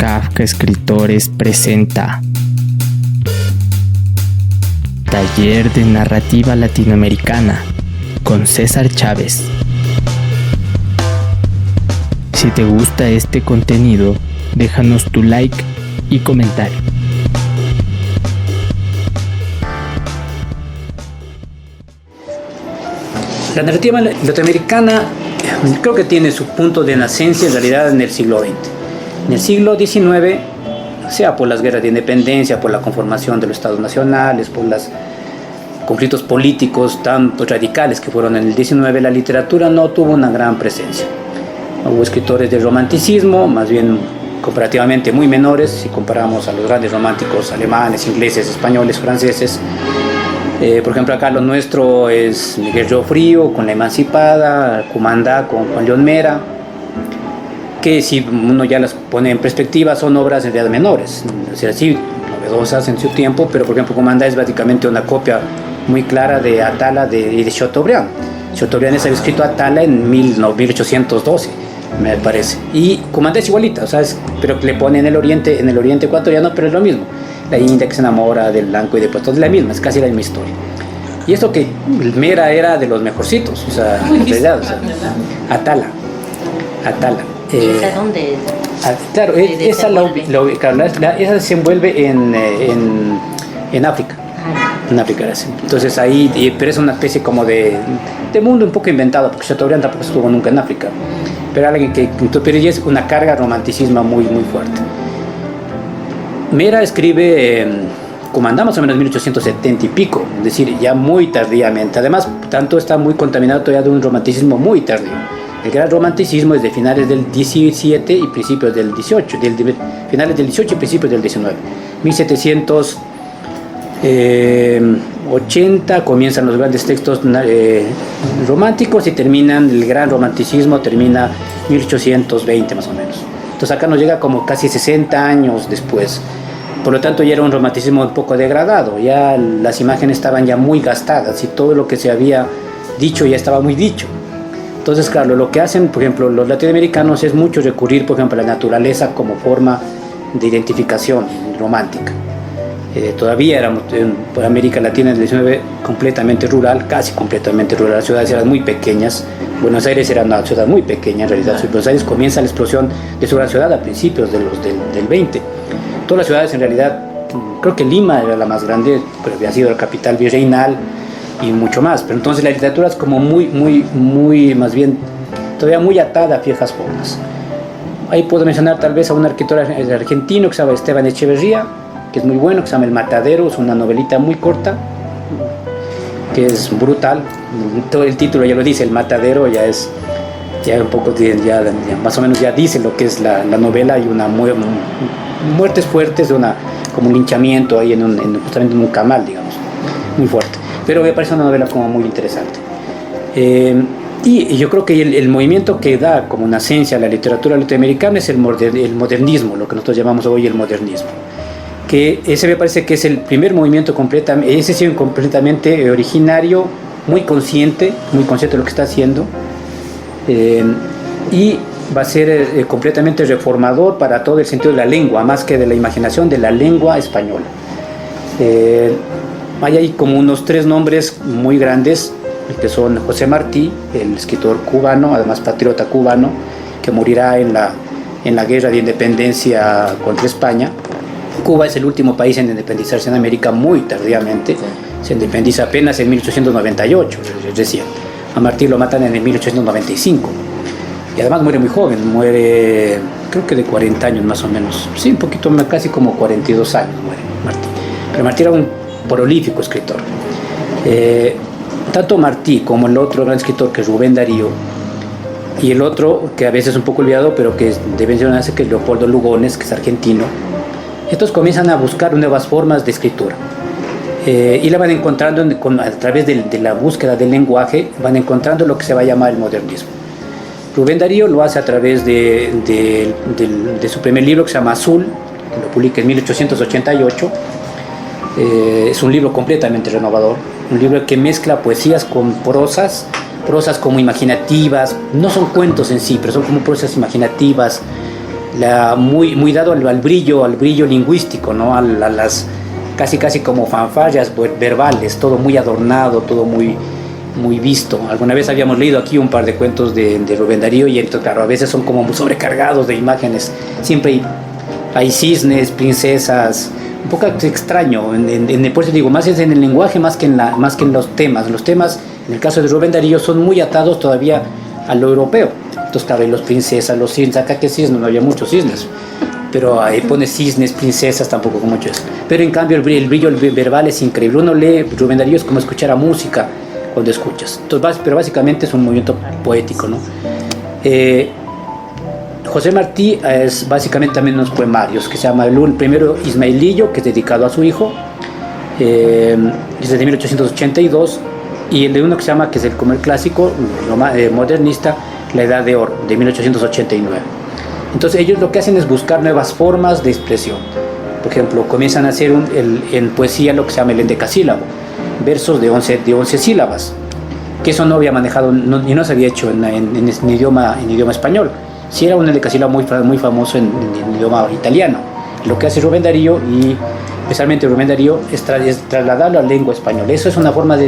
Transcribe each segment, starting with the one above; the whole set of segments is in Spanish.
Kafka Escritores presenta Taller de Narrativa Latinoamericana con César Chávez. Si te gusta este contenido, déjanos tu like y comentario. La narrativa latinoamericana creo que tiene su punto de nacencia en realidad en el siglo XX. En el siglo XIX, sea por las guerras de independencia, por la conformación de los estados nacionales, por los conflictos políticos tan radicales que fueron en el XIX, la literatura no tuvo una gran presencia. Hubo escritores del romanticismo, más bien comparativamente muy menores, si comparamos a los grandes románticos alemanes, ingleses, españoles, franceses. Por ejemplo, acá lo nuestro es Miguel Llofrío con La Emancipada, Cumandá con Juan León Mera, que si uno ya las pone en perspectiva son obras en realidad menores, es decir, sí, novedosas en su tiempo, pero por ejemplo Cumandá es básicamente una copia muy clara de Atala y de Chateaubriand. Chateaubriand había escrito Atala en 1812, me parece, y Cumandá es igualita, o sea, pero le pone en el oriente ecuatoriano, pero es lo mismo. La India que se enamora del blanco y después todo es la misma, es casi la misma historia. Y esto que Mera era de los mejorcitos, o sea, en realidad, o sea, Atala. ¿Esa dónde? Claro, esa se envuelve en África. En África, entonces ahí, pero es una especie como de mundo un poco inventado, porque Chateaubriand tampoco estuvo nunca en África. Pero alguien pero ella es una carga romanticismo muy, muy fuerte. Mera escribe Cumandá más o menos 1870 y pico, es decir, ya muy tardíamente. Además, tanto está muy contaminado todavía de un romanticismo muy tardío. El gran romanticismo es de finales del 17 y principios del 18, finales del 18 y principios del 19. 1780 comienzan los grandes textos románticos y el gran romanticismo termina 1820 más o menos. Entonces acá nos llega como casi 60 años después. Por lo tanto ya era un romanticismo un poco degradado, ya las imágenes estaban ya muy gastadas y todo lo que se había dicho ya estaba muy dicho. Entonces claro, lo que hacen por ejemplo los latinoamericanos es mucho recurrir por ejemplo a la naturaleza como forma de identificación romántica. Todavía éramos en América Latina en el 19 completamente rural, casi completamente rural, las ciudades eran muy pequeñas. Buenos Aires era una ciudad muy pequeña en realidad. Buenos Aires comienza la explosión de su gran ciudad a principios del 20. Todas las ciudades en realidad, creo que Lima era la más grande, pero había sido la capital virreinal y mucho más. Pero entonces la literatura es como muy, más bien, todavía muy atada a viejas formas. Ahí puedo mencionar tal vez a un escritor argentino que se llama Esteban Echeverría, que es muy bueno, que se llama El Matadero, es una novelita muy corta, que es brutal. Todo el título ya lo dice, El Matadero, ya un poco, ya más o menos ya dice lo que es la novela. Hay muertes fuertes, como un linchamiento ahí justamente en un camal, digamos, muy fuerte. Pero me parece una novela como muy interesante. Y yo creo que el movimiento que da como una esencia a la literatura latinoamericana es el modernismo, lo que nosotros llamamos hoy el modernismo. Que ese me parece que es el primer movimiento completamente originario, muy consciente de lo que está haciendo, y va a ser completamente reformador para todo el sentido de la lengua, más que de la imaginación, de la lengua española. Hay ahí como unos 3 nombres muy grandes, que son José Martí, el escritor cubano, además patriota cubano, que morirá en la guerra de independencia contra España. Cuba es el último país en independizarse en América muy tardíamente, se independiza apenas en 1898, recién. A Martí lo matan en el 1895 y además muere muy joven, creo que de 40 años más o menos, sí, un poquito más, casi como 42 años muere Martí. Pero Martí era un prolífico escritor. Tanto Martí como el otro gran escritor que es Rubén Darío, y el otro que a veces es un poco olvidado pero que debe mencionarse, que es Leopoldo Lugones, que es argentino. Estos comienzan a buscar nuevas formas de escritura y la van encontrando a través de la búsqueda del lenguaje, van encontrando lo que se va a llamar el modernismo. Rubén Darío lo hace a través de su primer libro, que se llama Azul, que lo publica en 1888. Es un libro completamente renovador, un libro que mezcla poesías con prosas como imaginativas, no son cuentos en sí, pero son como prosas imaginativas, muy dado al brillo lingüístico, ¿no? A las casi como fanfarrias verbales, todo muy adornado, todo muy visto. Alguna vez habíamos leído aquí un par de cuentos de Rubén Darío y entonces, claro, a veces son como sobrecargados de imágenes. Siempre hay cisnes, princesas, un poco extraño. Por eso digo, más es en el lenguaje más que en los temas. Los temas, en el caso de Rubén Darío, son muy atados todavía a lo europeo. Entonces, claro, los princesas, los cisnes, acá que cisnes, no había muchos cisnes. Pero ahí pone cisnes, princesas, tampoco con muchos. Pero en cambio el brillo verbal es increíble. Uno lee Rubén Darío, es como escuchar a música cuando escuchas. Entonces, pero básicamente es un movimiento poético, ¿no? José Martí es básicamente también unos poemarios que se llama el primero Ismaelillo, que es dedicado a su hijo, desde 1882, y el de uno que se llama, que es el comer clásico, modernista, La Edad de Oro, de 1889. Entonces ellos lo que hacen es buscar nuevas formas de expresión. Por ejemplo, comienzan a hacer en poesía lo que se llama el endecasílabo, versos de 11 sílabas, que eso no había manejado y no se había hecho en idioma español. Sí era un endecasílabo muy famoso en idioma italiano. Lo que hace Rubén Darío, y especialmente Rubén Darío, es trasladarlo a la lengua española. Eso es una forma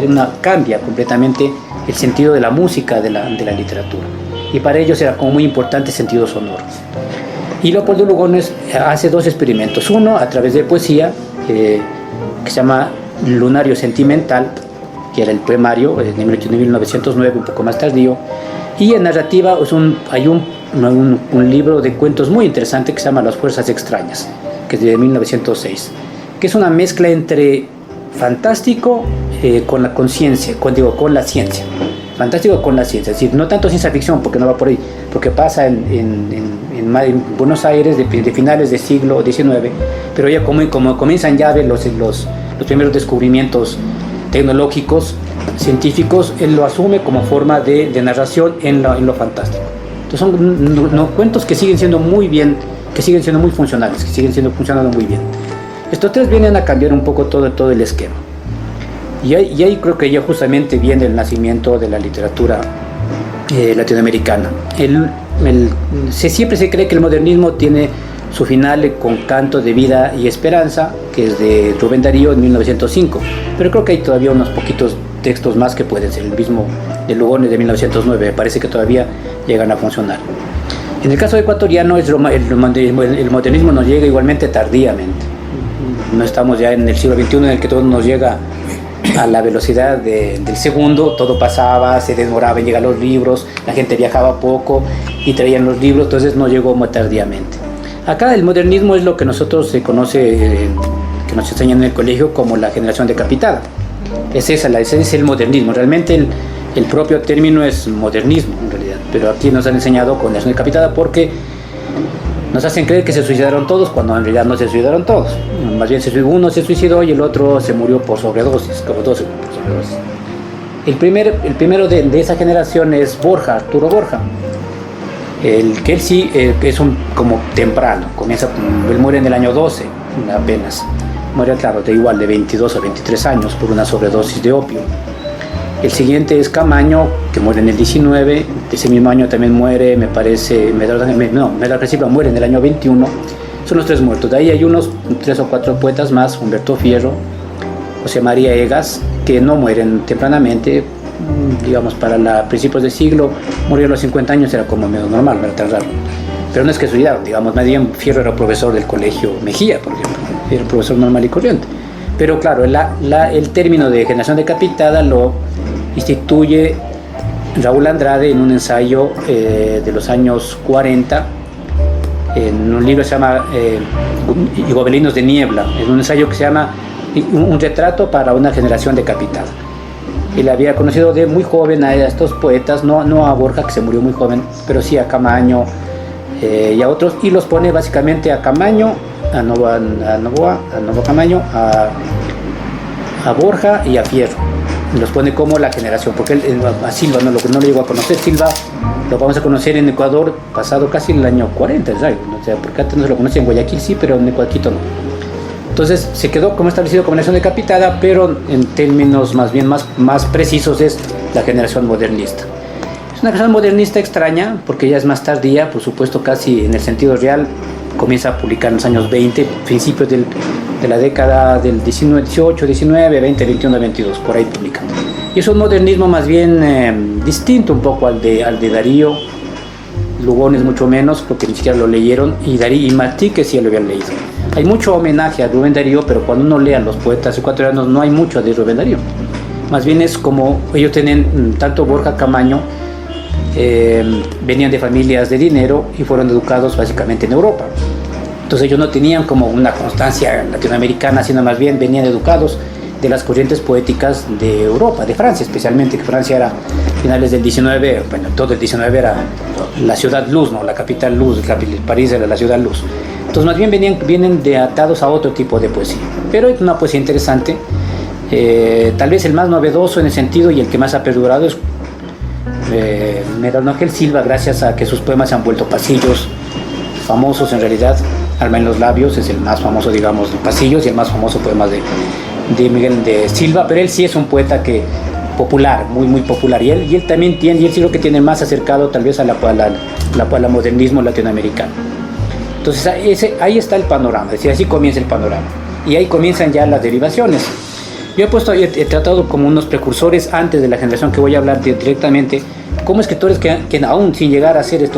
cambia completamente el sentido de la música de la literatura. Y para ellos era como muy importante el sentido sonoro. Y Leopoldo Lugones hace dos experimentos. Uno, a través de poesía, que se llama Lunario Sentimental, que era el poemario de 1909, un poco más tardío. Y en narrativa hay un libro de cuentos muy interesante que se llama Las Fuerzas Extrañas, que es de 1906, que es una mezcla entre fantástico con la conciencia, con la ciencia. Fantástico con la ciencia, es decir, no tanto ciencia ficción, porque no va por ahí, porque pasa en Buenos Aires de finales del siglo XIX, pero ya como comienzan ya a ver los primeros descubrimientos tecnológicos, científicos, él lo asume como forma de narración en lo fantástico. Entonces son cuentos que siguen siendo muy funcionales, que siguen funcionando muy bien. Estos tres vienen a cambiar un poco todo el esquema. Y ahí creo que ya justamente viene el nacimiento de la literatura latinoamericana. Siempre se cree que el modernismo tiene su final con Canto de Vida y Esperanza, que es de Rubén Darío en 1905, pero creo que hay todavía unos poquitos textos más que pueden ser, el mismo de Lugones de 1909, me parece que todavía llegan a funcionar. En el caso ecuatoriano, el modernismo nos llega igualmente tardíamente. No estamos ya en el siglo XXI en el que todo nos llega a la velocidad del segundo, todo pasaba, se demoraba en llegar los libros, la gente viajaba poco y traían los libros, entonces no llegó muy tardíamente. Acá el modernismo es lo que nosotros se conoce, que nos enseñan en el colegio como la generación decapitada. Ese es el modernismo, realmente el propio término es modernismo en realidad, pero aquí nos han enseñado con generación decapitada porque nos hacen creer que se suicidaron todos cuando en realidad no se suicidaron todos. Más bien uno se suicidó y el otro se murió por sobredosis, como dos por sobredosis. El primero de esa generación es Borja, Arturo Borja. Él sí es como temprano, él muere en el año 12 apenas. Muere, claro, de 22 o 23 años por una sobredosis de opio. El siguiente es Camaño, que muere en el 19, ese mismo año también muere, me parece, Medard Reciba muere en el año 21, son los tres muertos. De ahí hay unos 3 o 4 poetas más, Humberto Fierro, José María Egas, que no mueren tempranamente, digamos, para principios del siglo, murió a los 50 años, era como medio normal, no era tan raro. Pero no es que suicidaron, digamos, más bien Fierro era profesor del colegio Mejía, por ejemplo, era profesor normal y corriente. Pero claro, el término de generación decapitada lo instituye Raúl Andrade en un ensayo de los años 40, en un libro que se llama Gobelinos de Niebla, en un ensayo que se llama Un retrato para una generación decapitada. Él había conocido de muy joven a estos poetas, no a Borja, que se murió muy joven, pero sí a Camaño y a otros, y los pone básicamente a Camaño, a Novoa Camaño, a Borja y a Fierro. Los pone como la generación, porque a Silva no lo llegó a conocer. Silva lo vamos a conocer en Ecuador pasado casi el año 40, ¿sabes? O sea, porque antes no se lo conoce en Guayaquil sí, pero en Ecuador no. Entonces se quedó como establecido como generación decapitada, pero en términos más precisos es la generación modernista. Es una canción modernista extraña, porque ya es más tardía, por supuesto, casi en el sentido real. Comienza a publicar en los años 20, principios de la década del 19, 18, 19, 20, 21, 22, por ahí publican. Y es un modernismo más bien distinto un poco al de Darío. Lugones mucho menos, porque ni siquiera lo leyeron, y Darío y Martí, que sí lo habían leído. Hay mucho homenaje a Rubén Darío, pero cuando uno lee a los poetas ecuatorianos no hay mucho de Rubén Darío. Más bien es como ellos tienen, tanto Borja Camaño, venían de familias de dinero y fueron educados básicamente en Europa. Entonces ellos no tenían como una constancia latinoamericana, sino más bien venían educados de las corrientes poéticas de Europa, de Francia especialmente, que Francia era finales del 19, bueno, todo el 19 era la ciudad luz, ¿no? La capital luz, París era la ciudad luz. Entonces más bien vienen de atados a otro tipo de poesía, pero es una poesía interesante. Tal vez el más novedoso en el sentido y el que más ha perdurado es Miguel Ángel Silva, gracias a que sus poemas se han vuelto pasillos famosos en realidad. Alma en los labios es el más famoso, digamos, de pasillos, y el más famoso poema de Miguel de Silva, pero él sí es un poeta que popular, muy popular, y él también tiene, y él sí lo que tiene más acercado tal vez a la modernismo latinoamericano. Entonces ahí está el panorama, es decir, así comienza el panorama, y ahí comienzan ya las derivaciones. Yo he tratado como unos precursores antes de la generación que voy a hablar directamente, como escritores que aún sin llegar a ser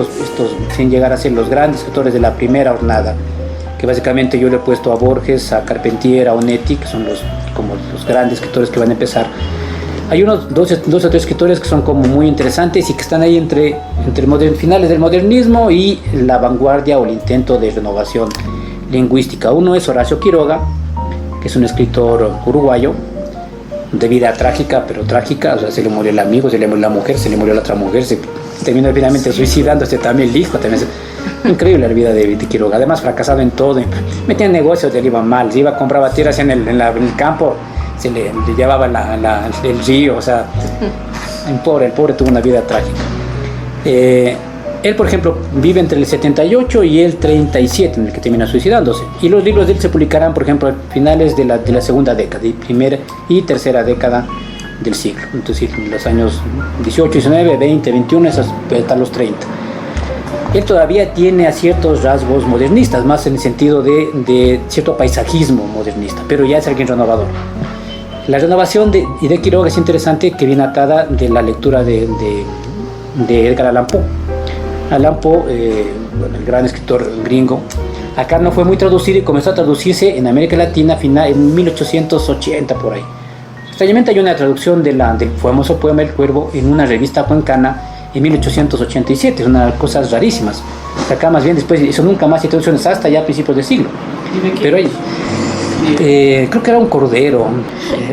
sin llegar a ser los grandes escritores de la primera hornada, que básicamente yo le he puesto a Borges, a Carpentier, a Onetti, que son los grandes escritores que van a empezar. Hay dos o tres escritores que son como muy interesantes y que están ahí entre finales del modernismo y la vanguardia o el intento de renovación lingüística. Uno es Horacio Quiroga, que es un escritor uruguayo, de vida trágica, pero trágica, o sea, se le murió el amigo, se le murió la mujer, se le murió la otra mujer, se terminó finalmente suicidándose también el hijo, también increíble la vida de Quiroga, además fracasado en todo, metía en negocios, le iba mal, se iba, compraba tierras en el campo, se le llevaba el río, o sea, el pobre tuvo una vida trágica. Él, por ejemplo, vive entre el 78 y el 37, en el que termina suicidándose. Y los libros de él se publicarán, por ejemplo, a finales de la segunda década, primera y tercera década del siglo. Entonces, los años 18, 19, 20, 21, hasta los 30. Él todavía tiene a ciertos rasgos modernistas, más en el sentido de cierto paisajismo modernista, pero ya es alguien renovador. La renovación de Quiroga es interesante, que viene atada de la lectura de Edgar Allan Poe. Allan Poe, el gran escritor gringo, acá no fue muy traducido y comenzó a traducirse en América Latina en 1880 por ahí. Extrañamente hay una traducción del famoso poema El Cuervo en una revista cuencana en 1887, es una cosas rarísimas. Acá más bien después, eso nunca más hay traducciones hasta ya a principios del siglo. Pero ahí, creo que era un cordero,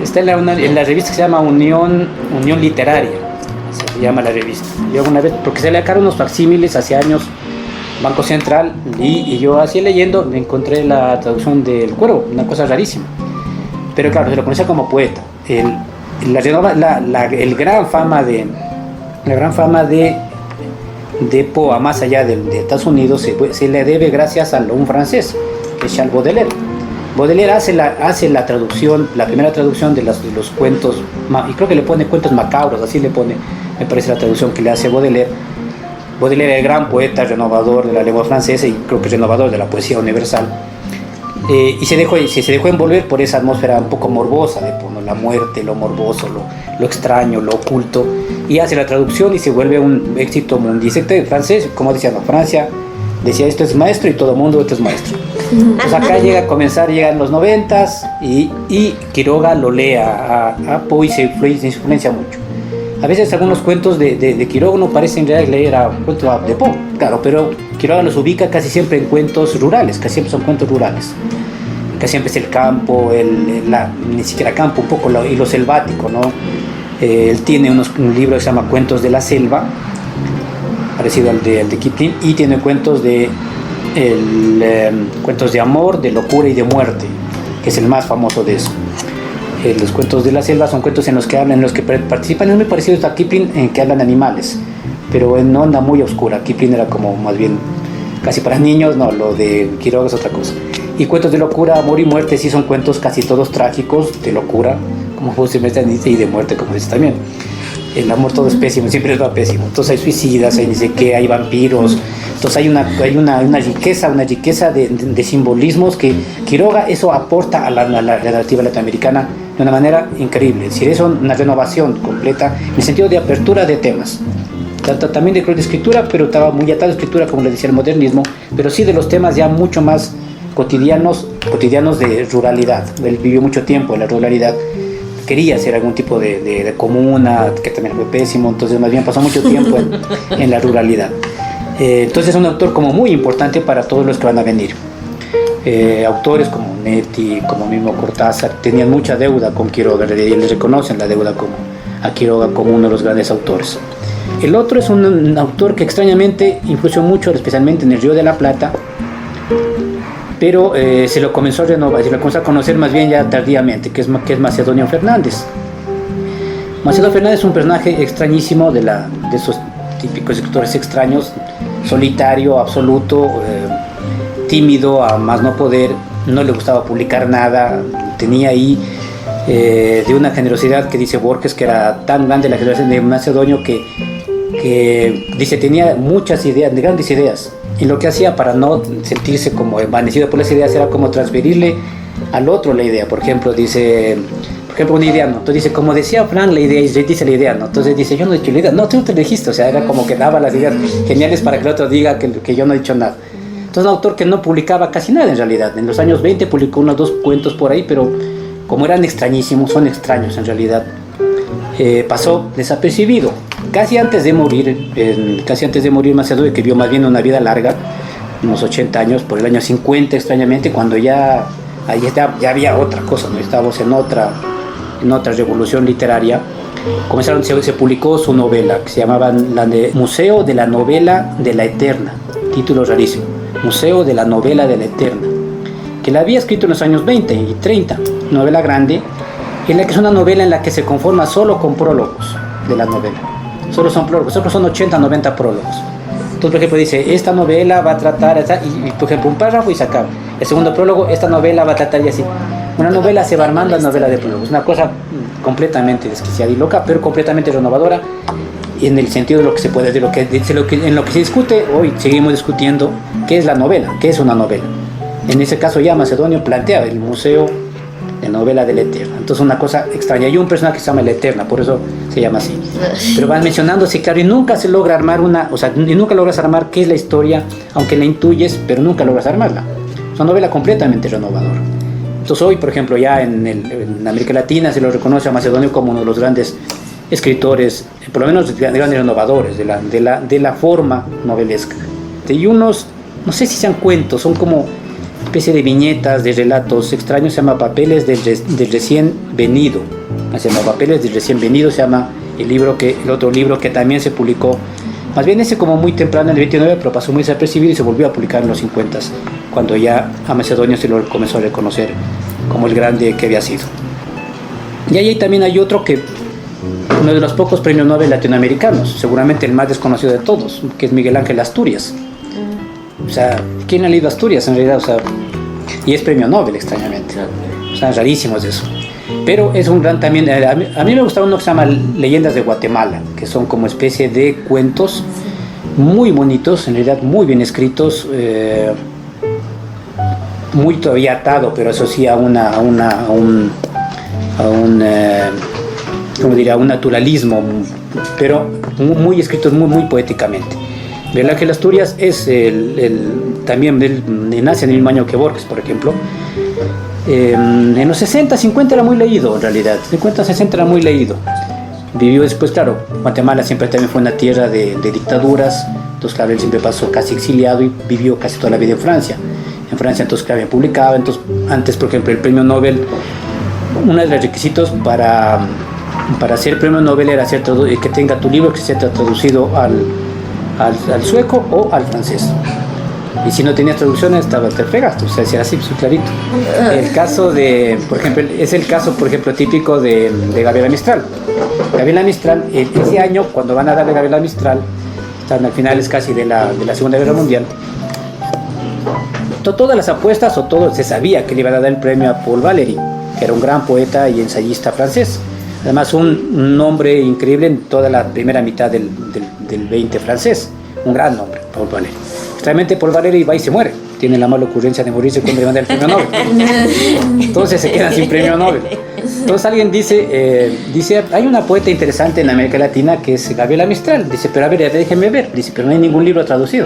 está en la revista que se llama Unión Literaria. Se llama la revista. Yo una vez, porque se le sacaron unos facsímiles hace años, Banco Central, y yo así leyendo me encontré la traducción del Cuervo, una cosa rarísima. Pero claro, se lo conocía como poeta. La gran fama de Poe, más allá de Estados Unidos, se le debe gracias a un francés, que es Charles Baudelaire. Baudelaire hace la traducción, la primera traducción de los cuentos, y creo que le pone cuentos macabros, así le pone, me parece la traducción que le hace Baudelaire. Baudelaire era el gran poeta renovador de la lengua francesa y creo que renovador de la poesía universal. Y se dejó envolver por esa atmósfera un poco morbosa de la muerte, lo morboso, lo extraño, lo oculto, y hace la traducción y se vuelve un éxito mundial. Francés, como decía, Francia decía esto es maestro y todo el mundo esto es maestro. Entonces acá llegan los 90s y Quiroga lo lee a Poe y se influencia mucho. A veces algunos cuentos de Quiroga no parecen leer a cuentos de Poe, claro, pero Quiroga los ubica casi siempre en cuentos rurales, casi siempre son cuentos rurales. Casi siempre es el campo, ni siquiera campo, un poco y lo selvático, ¿no? Él tiene un libro que se llama Cuentos de la Selva, parecido al de Kipling, y tiene cuentos cuentos de amor, de locura y de muerte, que es el más famoso de eso. Los cuentos de la selva son cuentos en los que participan, es muy parecido a Kipling, en que hablan animales, pero en onda muy oscura. Kipling era como más bien casi para niños, no, lo de Quiroga es otra cosa. Y cuentos de locura, amor y muerte sí son cuentos casi todos trágicos, de locura, como justamente dice, y de muerte, como dice también. el amor todo es pésimo, siempre es va pésimo. Entonces hay suicidas, hay ni sé qué, hay vampiros. Entonces hay una riqueza de simbolismos que Quiroga eso aporta a la narrativa latinoamericana de una manera increíble. Es decir, es una renovación completa en el sentido de apertura de temas. También de escritura, pero estaba muy atado a escritura, como le decía el modernismo, pero sí de los temas ya mucho más cotidianos de ruralidad. Él vivió mucho tiempo en la ruralidad, quería hacer algún tipo de comuna, que también fue pésimo, entonces más bien pasó mucho tiempo en la ruralidad. Entonces es un autor como muy importante para todos los que van a venir. Autores como Netti, como mismo Cortázar, tenían mucha deuda con Quiroga, y les reconocen la deuda a Quiroga como uno de los grandes autores. El otro es un autor que extrañamente influyó mucho, especialmente en el Río de la Plata, pero se lo comenzó a renovar, se lo comenzó a conocer más bien ya tardíamente, que es Macedonio Fernández. Macedonio Fernández es un personaje extrañísimo de esos típicos escritores extraños, solitario, absoluto, tímido a más no poder, no le gustaba publicar nada, tenía ahí de una generosidad que dice Borges que era tan grande la generosidad de Macedonio que dice tenía muchas ideas, grandes ideas, y lo que hacía para no sentirse como envanecido por las ideas era como transferirle al otro la idea. Por ejemplo, una idea, ¿no? Entonces dice, como decía Fran, la idea, y dice la idea, ¿no? Entonces dice, yo no he dicho la idea, no, tú no te lo dijiste, o sea, era como que daba las ideas geniales para que el otro diga que yo no he dicho nada. Entonces, un autor que no publicaba casi nada en realidad. En los años 20 publicó unos 2 cuentos por ahí, pero como eran extrañísimos, son extraños en realidad, pasó desapercibido. Casi antes de morir Macedonio, que vio más bien una vida larga, unos 80 años, por el año 50 extrañamente, cuando ya había otra cosa, ¿no? Estábamos en otra revolución literaria. Se publicó su novela, que se llamaba Museo de la Novela de la Eterna, título rarísimo, Museo de la Novela de la Eterna, que la había escrito en los años 20 y 30, novela grande, en la que es una novela en la que se conforma solo con prólogos de la novela, solo son prólogos, solo son 80, 90 prólogos. Entonces, por ejemplo, dice, esta novela va a tratar, y por ejemplo, un párrafo y se acaba. El segundo prólogo, esta novela va a tratar y así. Una novela se va armando a novela de prólogos, una cosa completamente desquiciada y loca, pero completamente renovadora en el sentido de lo que se puede, en lo que se discute hoy, seguimos discutiendo qué es la novela, qué es una novela. En ese caso ya Macedonio plantea el Museo de Novela de la Eterna. Entonces una cosa extraña. Hay un personaje que se llama La Eterna, por eso se llama así. Pero van mencionándose, claro, y nunca se logra armar y nunca logras armar qué es la historia, aunque la intuyes, pero nunca logras armarla. Es una novela completamente renovadora. Entonces hoy, por ejemplo, ya en América Latina se lo reconoce a Macedonio como uno de los grandes escritores, por lo menos grandes renovadores de la forma novelesca. Y unos, no sé si sean cuentos, son como especie de viñetas, de relatos extraños, se llama Papeles del Recién Venido. Se llama Papeles del Recién Venido, se llama el otro libro que también se publicó, más bien ese como muy temprano en el 29, pero pasó muy desapercibido y se volvió a publicar en los 50, cuando ya a Macedonio se lo comenzó a reconocer como el grande que había sido. Y ahí también hay otro que, uno de los pocos premios Nobel latinoamericanos, seguramente el más desconocido de todos, que es Miguel Ángel Asturias. O sea, ¿quién ha leído Asturias en realidad? O sea, y es premio Nobel, extrañamente. O sea, rarísimo es eso. Pero es un gran también, a mí me gustaba uno que se llama Leyendas de Guatemala, que son como especie de cuentos muy bonitos, en realidad muy bien escritos, muy todavía atado, pero eso sí a un naturalismo, pero muy escritos muy poéticamente. Miguel Ángel Asturias es también nace en el mismo año que Borges, por ejemplo. En los 60, 50 era muy leído en realidad, 50, 60 era muy leído. Vivió después, claro, Guatemala siempre también fue una tierra de dictaduras, entonces claro, él siempre pasó casi exiliado y vivió casi toda la vida en Francia. En Francia entonces claro, publicaba, entonces antes por ejemplo el premio Nobel, uno de los requisitos para ser premio Nobel era que tenga tu libro que sea traducido al sueco o al francés. Y si no tenías traducciones, te fregaste, o sea, era así, pues, clarito. El caso por ejemplo, es el caso, por ejemplo, típico de Gabriela Mistral. Gabriela Mistral, ese año, cuando van a darle Gabriela Mistral, están al finales casi de la Segunda Guerra Mundial, todas las apuestas, se sabía que le iban a dar el premio a Paul Valéry, que era un gran poeta y ensayista francés. Además, un nombre increíble en toda la primera mitad del 20 francés. Un gran nombre, Paul Valéry. Extrañamente, Paul Valéry va y se muere. Tiene la mala ocurrencia de morirse cuando le mandan el premio Nobel. Entonces se quedan sin premio Nobel. Entonces alguien dice, hay una poeta interesante en América Latina que es Gabriela Mistral. Dice, pero a ver, déjenme ver. Dice, pero no hay ningún libro traducido.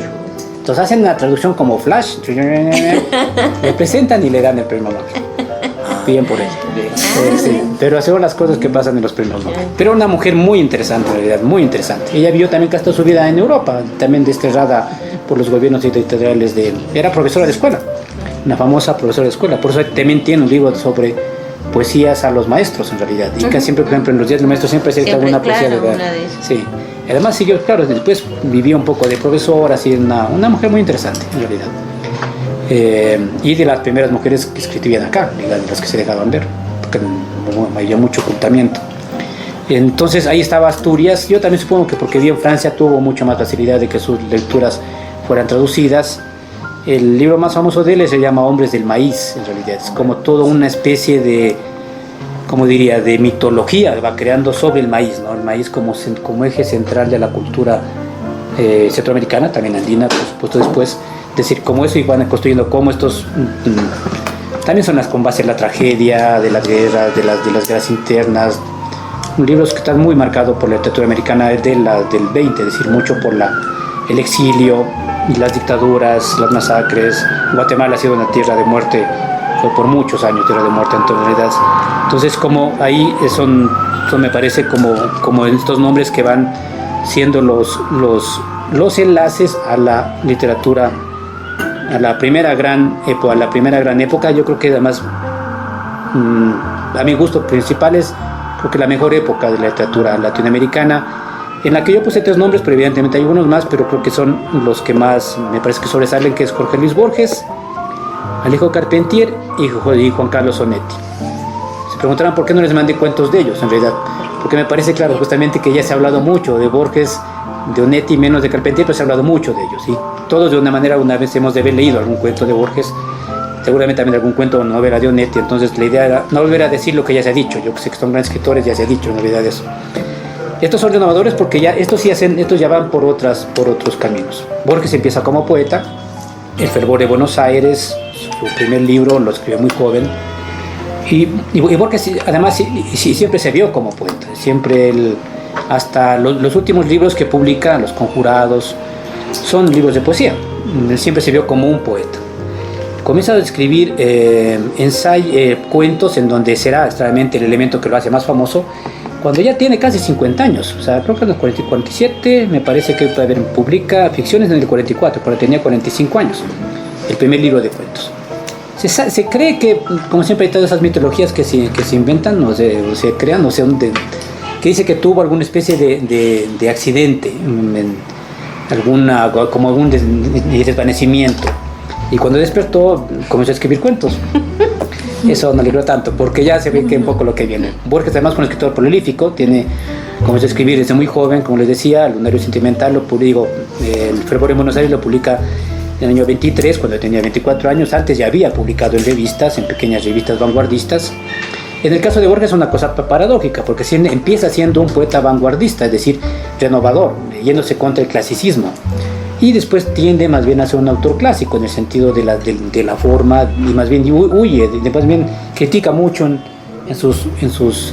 Entonces hacen una traducción como Flash, le presentan y le dan el premio Nobel. Bien por ella. Sí, pero así son las cosas que pasan en los premios Nobel. Pero una mujer muy interesante, en realidad, muy interesante. Ella vivió también casi toda su vida en Europa, también desterrada por los gobiernos dictatoriales de... Era profesora de escuela, una famosa profesora de escuela. Por eso también tiene un libro sobre poesías a los maestros, en realidad. Y casi siempre, por ejemplo, en los días del maestro siempre se dicta alguna poesía de verdad. Sí. Además siguió, claro, después vivió un poco de profesora, así, una mujer muy interesante, en realidad. Y de las primeras mujeres que escribían acá, digamos, las que se dejaban ver, porque había mucho ocultamiento. Entonces ahí estaba Asturias. Yo también supongo que porque vivió en Francia tuvo mucha más facilidad de que sus lecturas fueran traducidas. El libro más famoso de él se llama Hombres del Maíz, en realidad. Es como toda una especie de, como diría, de mitología, va creando sobre el maíz, ¿no? El maíz como eje central de la cultura centroamericana, también andina, por supuesto, después. Es decir, como eso, y van construyendo como estos... también son las con base en la tragedia, de las guerras, de las guerras internas. Libros que están muy marcados por la literatura americana del 20, es decir, mucho por el exilio, las dictaduras, las masacres. Guatemala ha sido una tierra de muerte, fue por muchos años tierra de muerte en realidad. Entonces, como ahí son me parece como estos nombres que van siendo los enlaces a la literatura, a la primera gran época. Yo creo que además, a mi gusto principal, es creo que la mejor época de la literatura latinoamericana, en la que yo puse 3 nombres, pero evidentemente hay algunos más, pero creo que son los que más me parece que sobresalen, que es Jorge Luis Borges, Alejo Carpentier y Juan Carlos Onetti. Se preguntarán por qué no les mandé cuentos de ellos, en realidad, porque me parece claro justamente que ya se ha hablado mucho de Borges, de Onetti, menos de Carpentier, pero se ha hablado mucho de ellos, ¿sí? Todos de una manera una vez hemos de haber leído algún cuento de Borges, seguramente también algún cuento o novela de Onetti. Entonces la idea era no volver a decir lo que ya se ha dicho. Yo sé que son grandes escritores, ya se ha dicho en realidad eso. Estos son renovadores porque ya estos ya van por otros caminos. Borges empieza como poeta, El fervor de Buenos Aires, su primer libro lo escribió muy joven, y Borges además siempre se vio como poeta, siempre hasta los últimos libros que publica, Los Conjurados, son libros de poesía. Él siempre se vio como un poeta. Comienza a escribir cuentos, en donde será extrañamente el elemento que lo hace más famoso, cuando ya tiene casi 50 años. O sea, creo que en el 47, me parece que publica ficciones en el 44, cuando tenía 45 años. El primer libro de cuentos. Se cree que, como siempre hay todas esas mitologías que se inventan o se crean, no sé, que dice que tuvo alguna especie de accidente, como algún desvanecimiento, y cuando despertó comenzó a escribir cuentos. Eso no le creo tanto, porque ya se ve que un poco lo que viene. Borges además fue un escritor prolífico, comenzó a escribir desde muy joven, como les decía. El Lunario Sentimental El fervor en Buenos Aires lo publica en el año 23, cuando tenía 24 años. Antes ya había publicado en revistas, en pequeñas revistas vanguardistas. En el caso de Borges es una cosa paradójica, porque empieza siendo un poeta vanguardista, es decir, renovador, yéndose contra el clasicismo, y después tiende más bien a ser un autor clásico, en el sentido de la forma, y más bien huye, más bien critica mucho en sus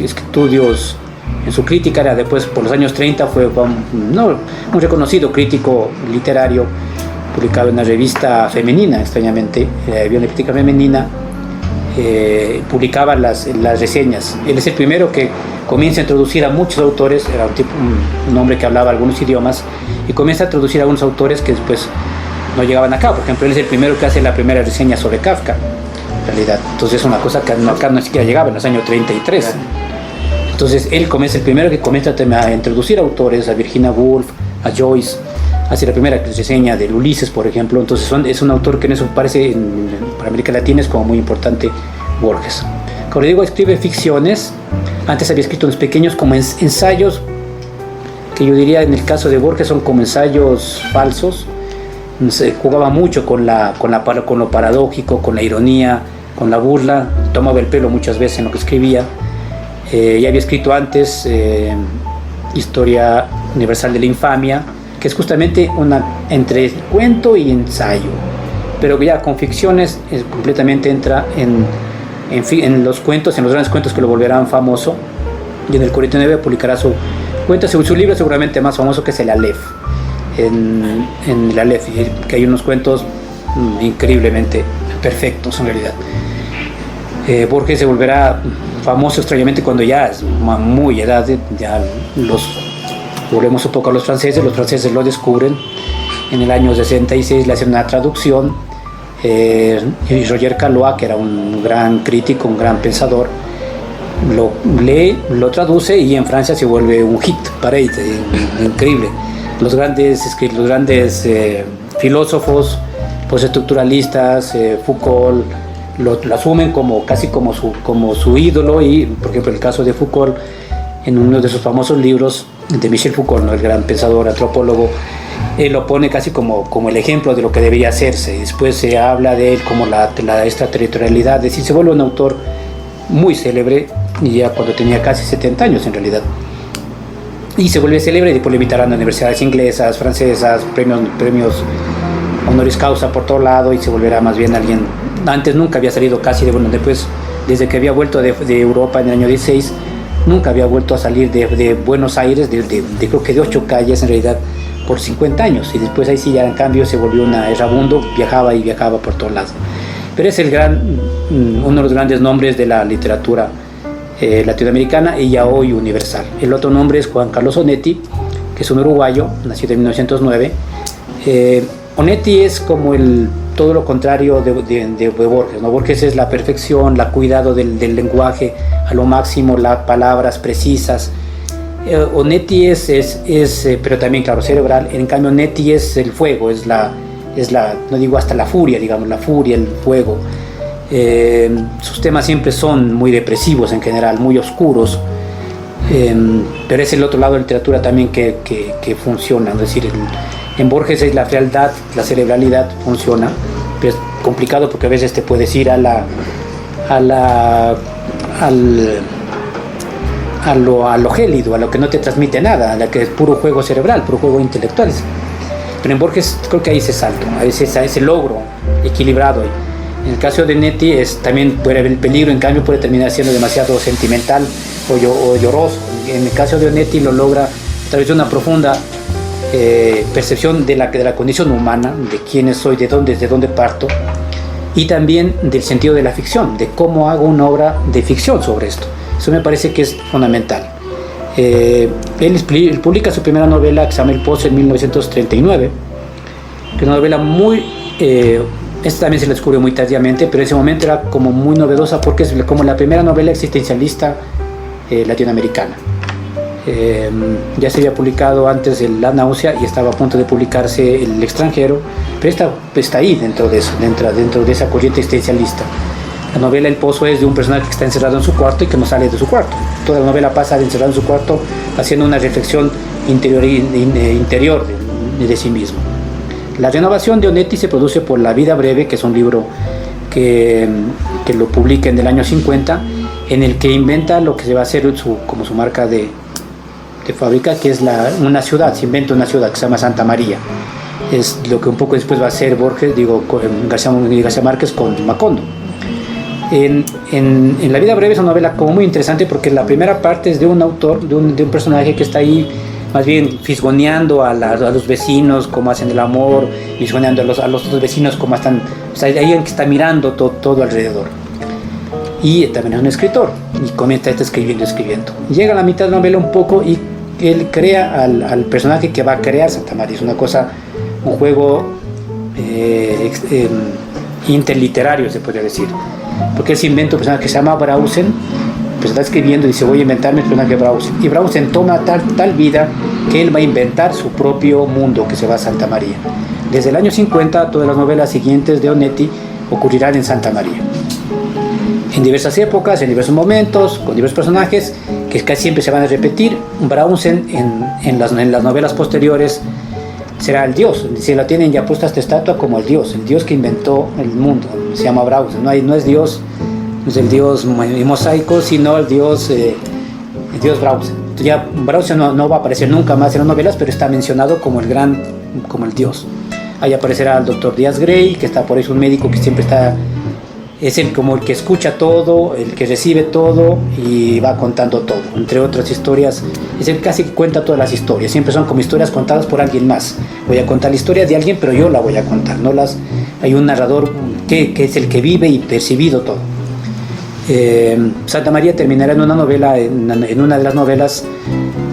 estudios, en su crítica. Después, por los años 30, fue un reconocido crítico literario, publicado en una revista femenina, extrañamente, había una crítica femenina. Publicaba las reseñas. Él es el primero que comienza a introducir a muchos autores. Era un hombre que hablaba algunos idiomas, y comienza a introducir a algunos autores que después no llegaban acá. Por ejemplo, él es el primero que hace la primera reseña sobre Kafka, en realidad. Entonces es una cosa que acá no siquiera llegaba en los años 33. Entonces él es el primero que comienza a introducir autores, a Virginia Woolf, a Joyce. Hace la primera reseña de Ulises, por ejemplo. Entonces es un autor que en eso parece, para América Latina es como muy importante Borges. Como digo, escribe ficciones. Antes había escrito unos pequeños como ensayos, que yo diría en el caso de Borges son como ensayos falsos. Se jugaba mucho con lo paradójico, con la ironía, con la burla. Tomaba el pelo muchas veces en lo que escribía. Ya había escrito antes Historia Universal de la Infamia, que es justamente una entre cuento y ensayo, pero que ya con ficciones completamente entra en los cuentos, en los grandes cuentos que lo volverán famoso. Y en el 49 publicará su libro seguramente más famoso, que es el Aleph. En el Aleph, que hay unos cuentos increíblemente perfectos en realidad. Borges se volverá famoso extrañamente cuando ya es muy edad, volvemos un poco a los franceses lo descubren en el año 66, le hacen una traducción, y Roger Caillois, que era un gran crítico, un gran pensador, lo lee, lo traduce, y en Francia se vuelve un hit parade, increíble. Los grandes filósofos postestructuralistas, Foucault, lo asumen casi como su ídolo. Y por ejemplo el caso de Foucault, en uno de sus famosos libros de Michel Foucault, ¿no?, el gran pensador, antropólogo, él lo pone casi como el ejemplo de lo que debería hacerse. Después se habla de él como la extraterritorialidad, es decir, se vuelve un autor muy célebre, y ya cuando tenía casi 70 años en realidad, y se vuelve célebre, y después le invitarán a universidades inglesas, francesas, premios honoris causa por todo lado, y se volverá más bien alguien. Antes nunca había salido casi después, desde que había vuelto de Europa en el año 16, nunca había vuelto a salir de Buenos Aires, creo que de 8 calles en realidad, por 50 años, y después ahí sí ya en cambio se volvió errabundo, viajaba por todos lados. Pero es uno de los grandes nombres de la literatura latinoamericana y ya hoy universal. El otro nombre es Juan Carlos Onetti, que es un uruguayo, nacido en 1909. Onetti es como todo lo contrario de Borges, ¿no? Borges es la perfección, el cuidado del lenguaje a lo máximo, las palabras precisas. Onetti pero también, claro, cerebral. En cambio, Onetti es el fuego, no digo hasta la furia, digamos, la furia, el fuego. Sus temas siempre son muy depresivos en general, muy oscuros. Pero es el otro lado de la literatura también que funciona, es decir, en Borges es la frialdad, la cerebralidad funciona, pero es complicado porque a veces te puedes ir a lo gélido, a lo que no te transmite nada, a lo que es puro juego cerebral, puro juego intelectual. Pero en Borges creo que hay ese salto, a veces a ese logro equilibrado. En el caso de Onetti también puede haber el peligro, en cambio puede terminar siendo demasiado sentimental o lloroso. En el caso de Onetti lo logra a través de una profunda percepción de la condición humana, de quién soy, desde dónde parto, y también del sentido de la ficción, de cómo hago una obra de ficción sobre esto. Eso me parece que es fundamental. Él publica su primera novela, que se llama El Pozo, en 1939, que es una novela muy... esta también se la descubrió muy tardíamente, pero en ese momento era como muy novedosa porque es como la primera novela existencialista latinoamericana. Ya se había publicado antes La náusea y estaba a punto de publicarse El extranjero, pero está ahí dentro de eso, dentro de esa corriente existencialista. La novela El Pozo es de un personaje que está encerrado en su cuarto y que no sale de su cuarto. Toda la novela pasa de encerrado en su cuarto haciendo una reflexión interior de sí mismo. La renovación de Onetti se produce por La vida breve, que es un libro que lo publica en el año 50, en el que inventa lo que se va a hacer como su marca de fábrica, que es una ciudad. Se inventa una ciudad que se llama Santa María. Es lo que un poco después va a hacer Borges, García Márquez con Macondo. En La vida breve es una novela como muy interesante porque la primera parte es de un autor, de un personaje que está ahí más bien fisgoneando a los vecinos cómo hacen el amor, fisgoneando a los otros vecinos cómo están, o sea, hay alguien que está mirando todo alrededor. Y también es un escritor y comienza escribiendo. Llega a la mitad de la novela un poco y él crea al personaje que va a crear Santa María. Es un juego interliterario, se podría decir, porque él se inventa un personaje que se llama Brausen, pues está escribiendo y dice: voy a inventarme el personaje Brausen, y Brausen toma tal vida que él va a inventar su propio mundo que se va a Santa María. Desde el año 50 todas las novelas siguientes de Onetti ocurrirán en Santa María, en diversas épocas, en diversos momentos, con diversos personajes que casi siempre se van a repetir. Brausen en las novelas posteriores será el dios, se la tienen ya puesta esta estatua como el dios que inventó el mundo. Se llama Brausen, no es Dios, no es el dios mosaico, sino el dios Dios Brause. Entonces ya Brause no va a aparecer nunca más en las novelas, pero está mencionado como el Dios. Ahí aparecerá el doctor Díaz Grey, que está por ahí, es un médico que siempre está, es como el que escucha todo, el que recibe todo y va contando todo. Entre otras historias, es el casi que cuenta todas las historias. Siempre son como historias contadas por alguien más. Voy a contar la historia de alguien, pero yo la voy a contar. Hay un narrador que es el que vive y percibido todo. Santa María terminará en una novela, en una de las novelas,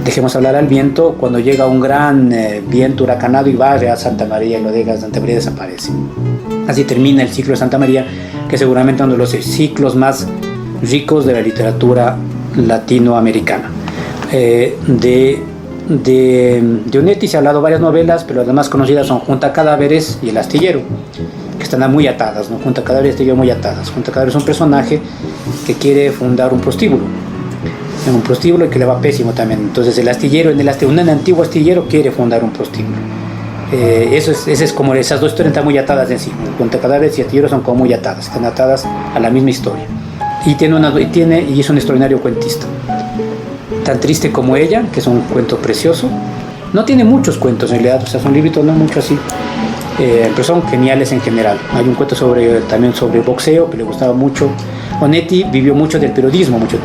Dejemos hablar al viento, cuando llega un gran viento huracanado y barre a Santa María y lo deja, Santa María desaparece. Así termina el ciclo de Santa María, que seguramente es uno de los ciclos más ricos de la literatura latinoamericana. De Onetti se ha hablado varias novelas, pero las más conocidas son Junta Cadáveres y El Astillero, que están muy atadas, ¿no? Junta Cadáveres y El Astillero muy atadas. Junta Cadáveres es un personaje que quiere fundar un prostíbulo, y que le va pésimo también. Entonces el astillero, un antiguo astillero quiere fundar un prostíbulo. Ese es como esas dos historias están muy atadas en sí. Junta Cadáveres y Astillero son como muy atadas, están atadas a la misma historia. Y es un extraordinario cuentista. Tan triste como ella, que es un cuento precioso. No tiene muchos cuentos en realidad, o sea, son libritos no mucho así, pero son geniales en general. Hay un cuento también sobre boxeo que le gustaba mucho. Onetti vivió mucho del periodismo, mucho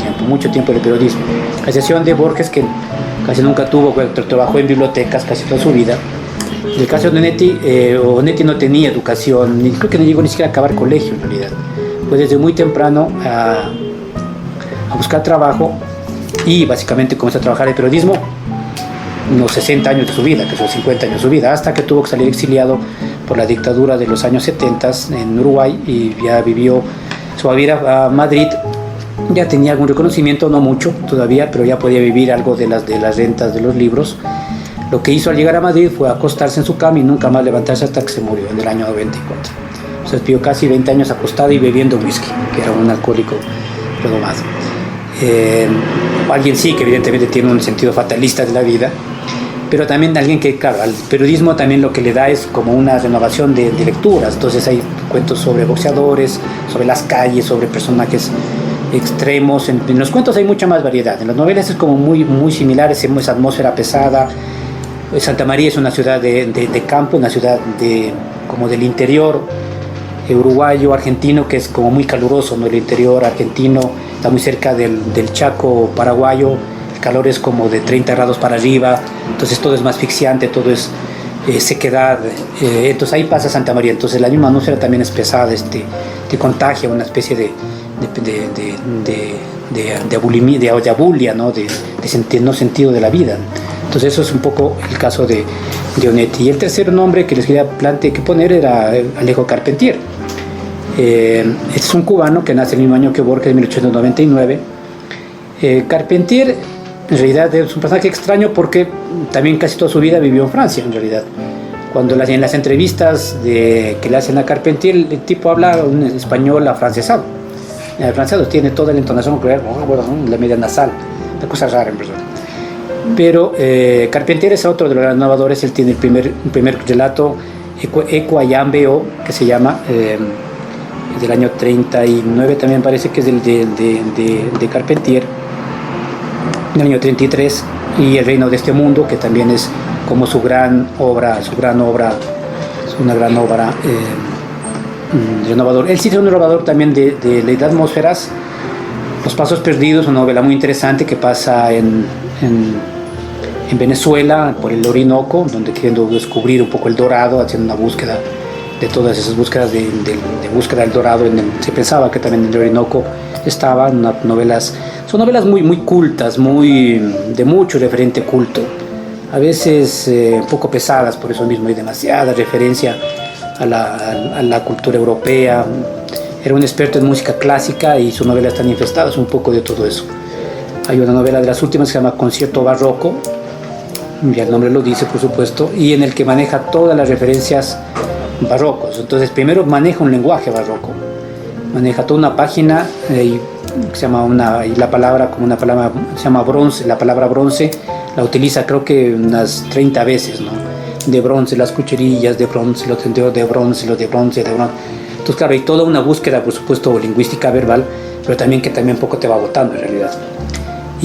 tiempo del periodismo. A excepción de Borges, que casi nunca trabajó en bibliotecas casi toda su vida. En el caso de Onetti no tenía educación, creo que no llegó ni siquiera a acabar colegio en realidad. Fue desde muy temprano a buscar trabajo y básicamente comenzó a trabajar en periodismo unos 60 años de su vida, que son 50 años de su vida, hasta que tuvo que salir exiliado por la dictadura de los años 70 en Uruguay y ya vivió. Su vida a Madrid, ya tenía algún reconocimiento, no mucho todavía, pero ya podía vivir algo de las rentas de los libros. Lo que hizo al llegar a Madrid fue acostarse en su cama y nunca más levantarse hasta que se murió en el año 94. O sea, vivió casi 20 años acostado y bebiendo whisky, que era un alcohólico, pero más. Alguien sí que evidentemente tiene un sentido fatalista de la vida, pero también alguien que, claro, al periodismo también lo que le da es como una renovación de lecturas. Entonces hay cuentos sobre boxeadores, sobre las calles, sobre personajes extremos. En los cuentos hay mucha más variedad. En las novelas es como muy similar, esa atmósfera pesada. Santa María es una ciudad de campo, una ciudad como del interior uruguayo, argentino, que es como muy caluroso, ¿no? El interior argentino está muy cerca del Chaco paraguayo. El calor es como de 30 grados para arriba, entonces todo es más asfixiante, todo es sequedad. Entonces ahí pasa Santa María. Entonces la misma atmósfera también es pesada, te contagia una especie de abulia, ¿no? de no sentido de la vida. Entonces eso es un poco el caso de Onetti. Y el tercer nombre que les quería poner era Alejo Carpentier. Este es un cubano que nace el mismo año que Borges, en 1899. Carpentier en realidad es un personaje extraño porque también casi toda su vida vivió en Francia, en realidad. Cuando en las entrevistas que le hacen a Carpentier, el tipo habla un español afrancesado. El francés tiene toda la entonación, la media nasal, una cosa rara en verdad. Pero Carpentier es otro de los innovadores. Él tiene el primer relato, Eco Ayambeo, que se llama, del año 39 también parece que es de Carpentier, del año 33, y El reino de este mundo, que también es como su gran obra, es una gran obra renovador. Él sí es un renovador también de atmósferas. Los pasos perdidos, una novela muy interesante que pasa en Venezuela, por el Orinoco, donde queriendo descubrir un poco el dorado, haciendo una búsqueda de todas esas búsquedas de búsqueda del dorado. Se pensaba que también en el Orinoco estaban novelas. Son novelas muy cultas, de mucho referente culto, a veces un poco pesadas por eso mismo, hay demasiada referencia a la cultura europea. Era un experto en música clásica y sus novelas están infestadas un poco de todo eso. Hay una novela de las últimas que se llama Concierto Barroco, ya el nombre lo dice por supuesto, y en el que maneja todas las referencias barrocos. Entonces primero maneja un lenguaje barroco, maneja toda una página y la palabra se llama bronce. La palabra bronce la utiliza creo que unas 30 veces, ¿no? De bronce, las cucherillas de bronce, los tenedores de bronce, los de bronce, de bronce. Entonces claro, hay toda una búsqueda por supuesto lingüística verbal, pero también que también poco te va botando en realidad.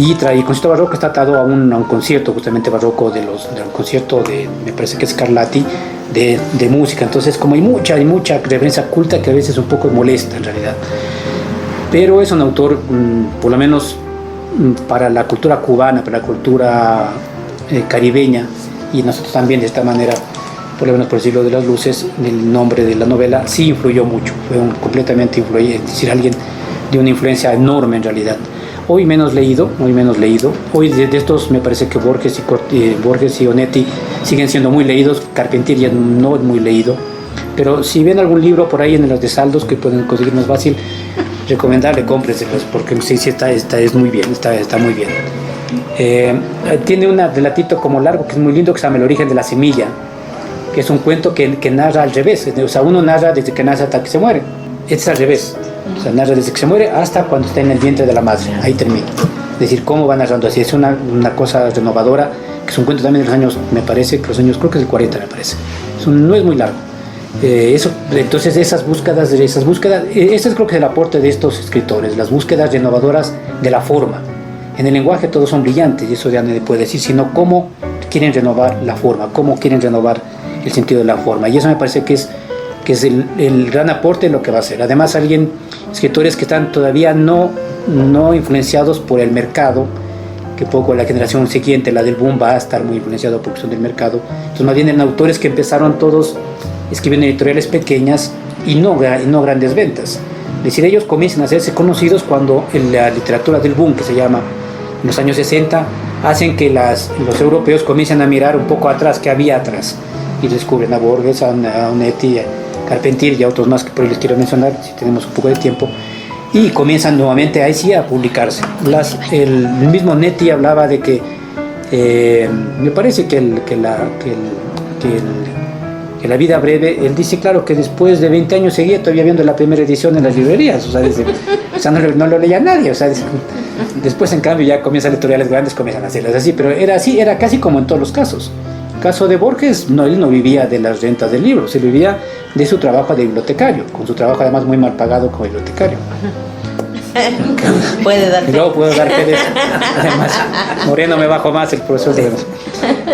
Y concierto barroco está atado a un concierto justamente barroco del concierto me parece que es Scarlatti, de música. Entonces, como hay mucha referencia culta que a veces un poco molesta en realidad. Pero es un autor, por lo menos para la cultura cubana, para la cultura caribeña, y nosotros también de esta manera, por lo menos por decirlo de las luces, el nombre de la novela sí influyó mucho, fue completamente influyente, es decir, alguien de una influencia enorme en realidad. Hoy menos leído, hoy de estos me parece que Borges y Onetti siguen siendo muy leídos, Carpentier ya no es muy leído, pero si ven algún libro por ahí en las de saldos que pueden conseguir más fácil, recomendarle, cómpreselos, porque sí, está es muy bien, está muy bien. Tiene un relatito como largo que es muy lindo, que se llama El origen de la semilla, que es un cuento que narra al revés, o sea, uno narra desde que nace hasta que se muere, este es al revés, o sea, narra desde que se muere hasta cuando está en el vientre de la madre, ahí termina, es decir, cómo va narrando así, es una cosa renovadora, que es un cuento también de los años, me parece, creo que es del 40, me parece, no es muy largo. Entonces esas búsquedas, ese creo que es el aporte de estos escritores, las búsquedas renovadoras de la forma. En el lenguaje todos son brillantes y eso ya nadie puede decir, sino cómo quieren renovar la forma, cómo quieren renovar el sentido de la forma, y eso me parece que es el gran aporte de lo que va a ser. Además escritores que están todavía no influenciados por el mercado, que poco la generación siguiente, la del boom, va a estar muy influenciado por cuestión del mercado. Entonces más bien en autores que empezaron todos escribiendo editoriales pequeñas y no grandes ventas. Es decir, ellos comienzan a hacerse conocidos cuando en la literatura del boom, que se llama en los años 60, hacen que los europeos comiencen a mirar un poco atrás, que había atrás, y descubren a Borges, a Onetti, a Carpentier y a otros más que por ahí les quiero mencionar, si tenemos un poco de tiempo, y comienzan nuevamente ahí sí a publicarse. El mismo Onetti hablaba de que, me parece que la vida breve, él dice, claro, que después de 20 años seguía todavía viendo la primera edición en las librerías, o sea, no lo leía nadie, o sea, después en cambio ya comienzan editoriales grandes, comienzan a hacerlas así, pero era casi como en todos los casos. El caso de Borges, él no vivía de las rentas del libro, se vivía de su trabajo de bibliotecario, con su trabajo además muy mal pagado como bibliotecario. Puede dar fe. Yo puedo dar fe de eso. Además, Moreno me bajó más el profesor de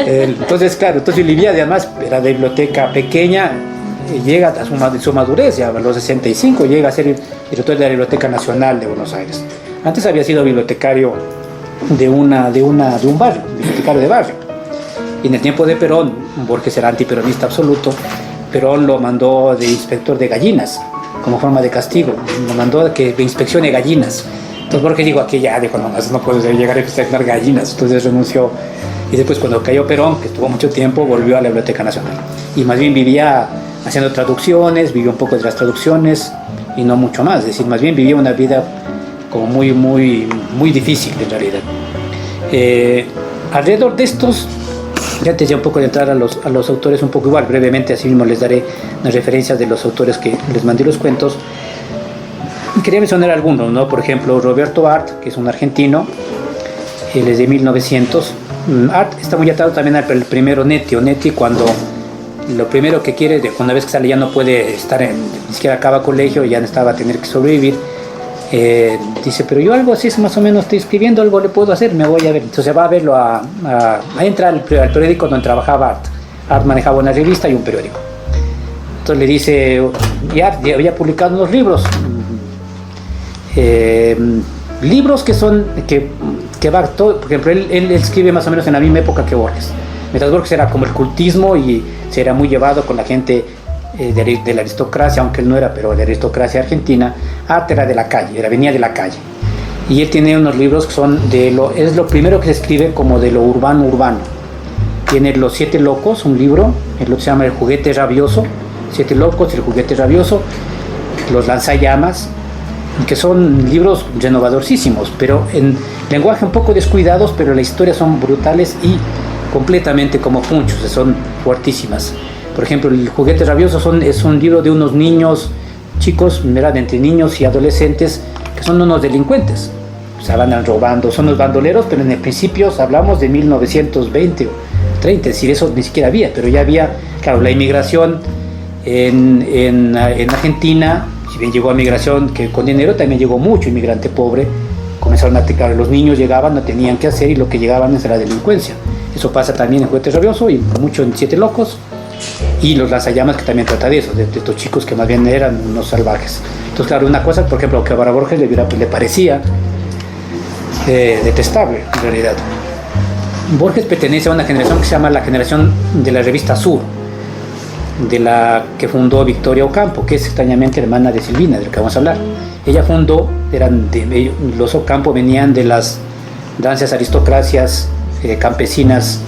entonces, claro, vivía además, era de biblioteca pequeña, llega a su madurez, ya a los 65, llega a ser director de la Biblioteca Nacional de Buenos Aires. Antes había sido bibliotecario de un barrio, bibliotecario de barrio. Y en el tiempo de Perón, Borges era antiperonista absoluto, Perón lo mandó de inspector de gallinas, como forma de castigo, lo mandó de inspeccione gallinas. Entonces Borges dijo, aquí ya, dijo, no puedo llegar a inspeccionar gallinas, entonces renunció. Y después cuando cayó Perón, que estuvo mucho tiempo, volvió a la Biblioteca Nacional. Y más bien vivía haciendo traducciones, vivió un poco de las traducciones y no mucho más. Es decir, más bien vivía una vida como muy difícil en realidad. Alrededor de estos, ya antes ya un poco de entrar a los autores un poco igual, brevemente así mismo les daré las referencias de los autores que les mandé los cuentos. Quería mencionar algunos, ¿no? Por ejemplo, Roberto Art, que es un argentino, él es de 1900. Art está muy atado también al primero Onetti, cuando lo primero que quiere, una vez que sale ya no puede estar, ni siquiera acaba colegio, ya estaba a tener que sobrevivir. Dice, pero yo algo así más o menos estoy escribiendo, algo le puedo hacer, me voy a ver. Entonces va a verlo, entra al periódico donde trabajaba Art. Art manejaba una revista y un periódico. Entonces le dice, ya había publicado unos libros. Libros que va todo, por ejemplo, él escribe más o menos en la misma época que Borges. Mientras Borges era como el cultismo y se era muy llevado con la gente de la aristocracia, aunque él no era, pero de la aristocracia argentina. Art era de la calle, venía de la calle. Y él tiene unos libros que son es lo primero que se escribe como de lo urbano. Tiene Los Siete Locos, un libro, el otro se llama El Juguete Rabioso, Siete Locos, El Juguete Rabioso, Los Lanzallamas, que son libros renovadorcísimos, pero en lenguaje un poco descuidados, pero las historias son brutales y completamente como punchos, son fuertísimas. Por ejemplo, El Juguete Rabioso es un libro de unos niños, chicos, ¿verdad? Entre niños y adolescentes, que son unos delincuentes, o sea, van robando, son los bandoleros, pero en el principio hablamos de 1920 o 30, es decir, eso ni siquiera había, pero ya había, claro, la inmigración en Argentina. Si bien llegó a migración que con dinero, también llegó mucho inmigrante pobre comenzaron a atacar. Los niños llegaban, no tenían qué hacer y lo que llegaban es la delincuencia. Eso pasa también en Juguete Rabioso y mucho en Siete Locos. Y los lanzallamas, que también trata de eso, de estos chicos que más bien eran unos salvajes. Entonces, claro, una cosa, por ejemplo, que a Borges le parecía detestable, en realidad. Borges pertenece a una generación que se llama la generación de la revista Sur, de la que fundó Victoria Ocampo, que es extrañamente hermana de Silvina, de la que vamos a hablar. Ella fundó, los Ocampo venían de las danzas aristocracias campesinas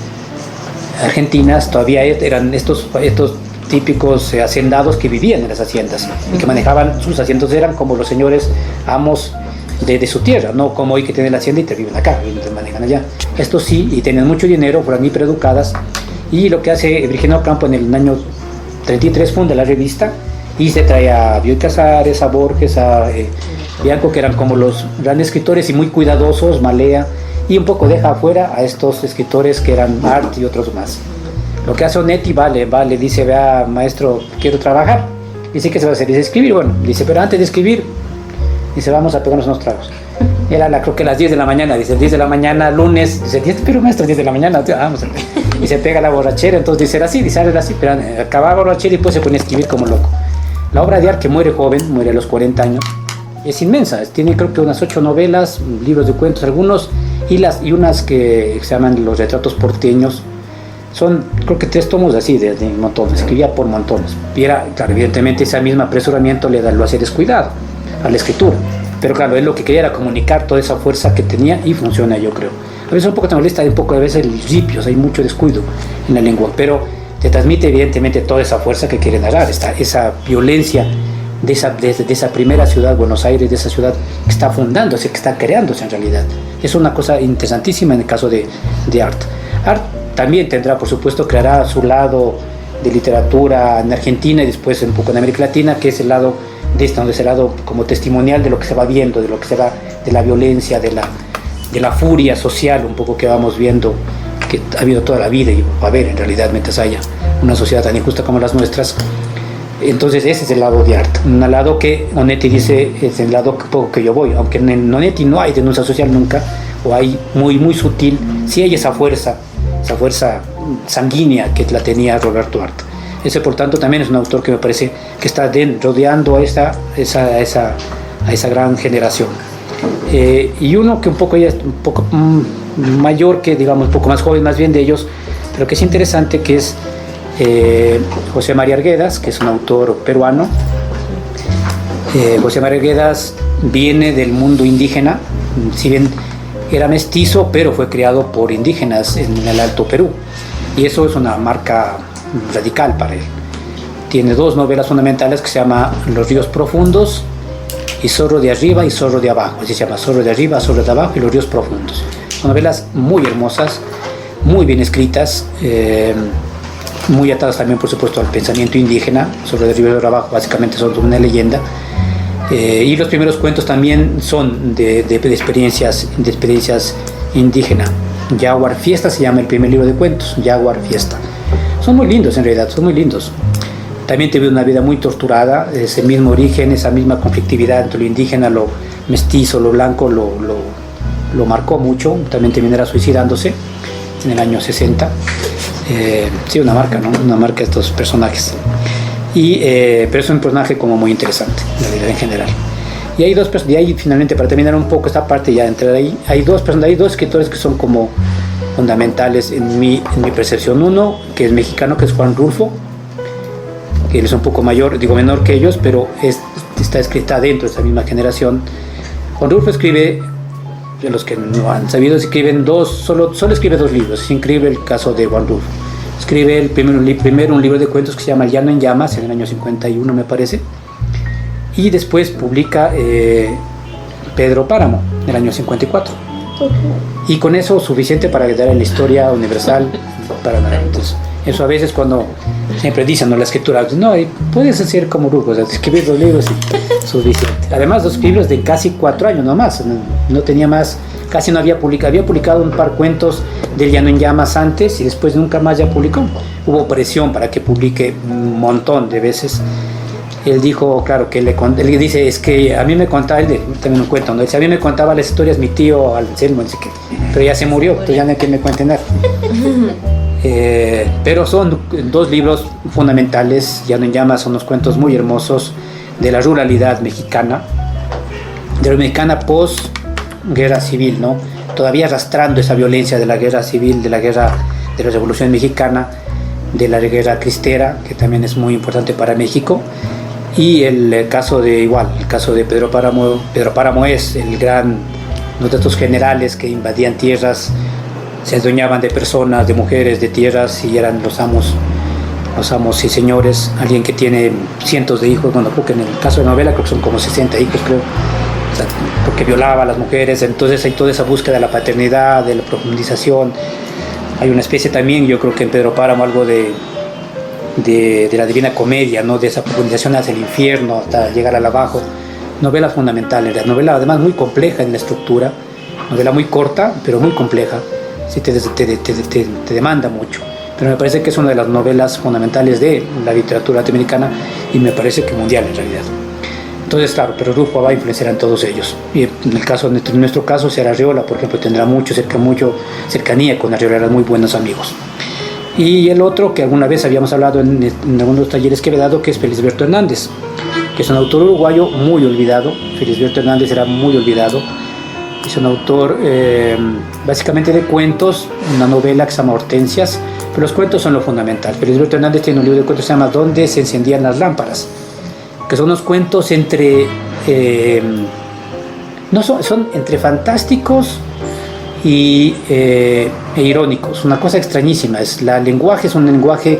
argentinas, todavía eran estos típicos hacendados que vivían en las haciendas y que manejaban sus haciendas, eran como los señores amos de su tierra, no como hoy que tienen la hacienda y te viven acá, y te manejan allá. Estos sí, y tenían mucho dinero, fueron hipereducadas, y lo que hace Virginia Ocampo en el año 33 funda la revista y se trae a Bioy Casares, a Borges, a Bianco, que eran como los grandes escritores y muy cuidadosos, Malea, y un poco deja afuera a estos escritores que eran Art y otros más. Lo que hace Onetti, le dice, vea maestro, quiero trabajar. Dice que se va a hacer, dice escribir, bueno, dice, pero antes de escribir, dice, vamos a pegarnos unos tragos. Era creo que las 10 de la mañana, dice, 10 de la mañana, lunes, dice, pero maestro, 10 de la mañana, vamos a ver. Y se pega la borrachera, entonces dice, era así, pero acababa la borrachera y después se pone a escribir como loco. La obra de Art, que muere joven, muere a los 40 años, es inmensa, tiene creo que unas 8 novelas, libros de cuentos, algunos, y unas que se llaman Los retratos porteños. Son, creo que 3 tomos así, de montones, escribía por montones. Y era, claro, evidentemente ese mismo apresuramiento lo hace descuidado a la escritura. Pero claro, él lo que quería era comunicar toda esa fuerza que tenía y funciona, yo creo. A veces un poco novelista, hay un poco a veces principios, hay mucho descuido en la lengua, pero te transmite evidentemente toda esa fuerza que quiere narrar, esa violencia de esa primera ciudad, Buenos Aires, de esa ciudad que está fundándose, que está creándose en realidad. Es una cosa interesantísima en el caso de Art. Art también tendrá, por supuesto, creará su lado de literatura en Argentina y después un poco en América Latina, que es el lado de ese lado como testimonial de lo que se va viendo, de lo que se va, de la violencia, de la furia social, un poco que vamos viendo, que ha habido toda la vida y va a haber en realidad mientras haya una sociedad tan injusta como las nuestras. Entonces ese es el lado de Art, un lado que Onetti dice es el lado que yo voy, aunque en Onetti no hay denuncia social nunca, o hay muy sutil, sí hay esa fuerza sanguínea que la tenía Roberto Art. Ese, por tanto, también es un autor que me parece que está rodeando a esa gran generación. Y uno que un poco mayor, que digamos un poco más joven más bien de ellos, pero que es interesante, que es José María Arguedas, que es un autor peruano. José María Arguedas viene del mundo indígena, si bien era mestizo, pero fue criado por indígenas en el Alto Perú, y eso es una marca radical para él. Tiene 2 novelas fundamentales que se llama Los ríos profundos y Zorro de arriba y Zorro de abajo, así se llama, Zorro de arriba, Zorro de abajo y Los ríos profundos. Son novelas muy hermosas, muy bien escritas, muy atadas también, por supuesto, al pensamiento indígena. Zorro de arriba y Zorro de abajo básicamente son una leyenda. Y los primeros cuentos también son de experiencias indígenas. Jaguar Fiesta se llama el primer libro de cuentos, Jaguar Fiesta. Son muy lindos en realidad, son muy lindos. También tuve una vida muy torturada, ese mismo origen, esa misma conflictividad entre lo indígena, lo mestizo, lo blanco, lo marcó mucho. También terminará suicidándose en el año 60. Sí, una marca, ¿no? Una marca de estos personajes. Pero es un personaje como muy interesante, en realidad, en general. Y hay ahí finalmente, para terminar un poco esta parte, ya entrar ahí, hay dos escritores que son como fundamentales en mi percepción. Uno, que es mexicano, que es Juan Rulfo, que él es un poco menor que ellos, pero está escrita dentro de esa misma generación. Juan Rulfo escribe, de los que no han sabido, solo escribe 2 libros. Es increíble el caso de Juan Rulfo. Escribe primero un libro de cuentos que se llama El Llano en Llamas, en el año 51 me parece, y después publica Pedro Páramo, en el año 54. Y con eso suficiente para quedar en la historia universal para nada. Entonces, eso a veces cuando siempre dicen, ¿no?, la escritura, no, puedes hacer como Rulfo, o sea, escribir 2 libros y suficiente. Además, 2 libros de casi 4 años nomás, no tenía más, casi no había publicado un par cuentos del Llano en Llamas antes y después nunca más ya publicó. Hubo presión para que publique un montón de veces. él dijo, claro, que él dice, es que a mí me contaba, él también me cuenta, ¿no? Dice, a mí me contaba las historias mi tío Anselmo, dice que, pero ya se murió, entonces ya no hay quien me cuente nada. Pero son dos libros fundamentales. Llano en Llamas son unos cuentos muy hermosos de la ruralidad mexicana, de la mexicana post guerra civil, ¿no? Todavía arrastrando esa violencia de la guerra civil, de la Revolución Mexicana, de la guerra cristera, que también es muy importante para México. Y el caso de Pedro Páramo. Pedro Páramo es uno de estos generales que invadían tierras, se adueñaban de personas, de mujeres, de tierras, y eran los amos y señores. Alguien que tiene cientos de hijos, bueno, creo que en el caso de la novela creo que son como 60 hijos, creo, o sea, porque violaba a las mujeres. Entonces hay toda esa búsqueda de la paternidad, de la profundización. Hay una especie también, yo creo que en Pedro Páramo, algo de la Divina Comedia, ¿no? De esa profundización hacia el infierno hasta llegar al abajo. Novela fundamental, la novela además muy compleja en la estructura, novela muy corta pero muy compleja, sí, te demanda mucho, pero me parece que es una de las novelas fundamentales de la literatura latinoamericana y me parece que mundial en realidad. Entonces, claro, pero Rufo va a influenciar en todos ellos. Y en nuestro caso, Sierra Arriola, por ejemplo, tendrá mucha cercanía con Arriola, eran muy buenos amigos. Y el otro, que alguna vez habíamos hablado en algunos talleres que he dado, que es Felisberto Hernández, que es un autor uruguayo muy olvidado. Felisberto Hernández era muy olvidado. Es un autor básicamente de cuentos, una novela que se llama Hortensias, pero los cuentos son lo fundamental. Felisberto Hernández tiene un libro de cuentos que se llama ¿Dónde se encendían las lámparas?, que son unos cuentos son entre fantásticos e irónicos, una cosa extrañísima. El lenguaje es un lenguaje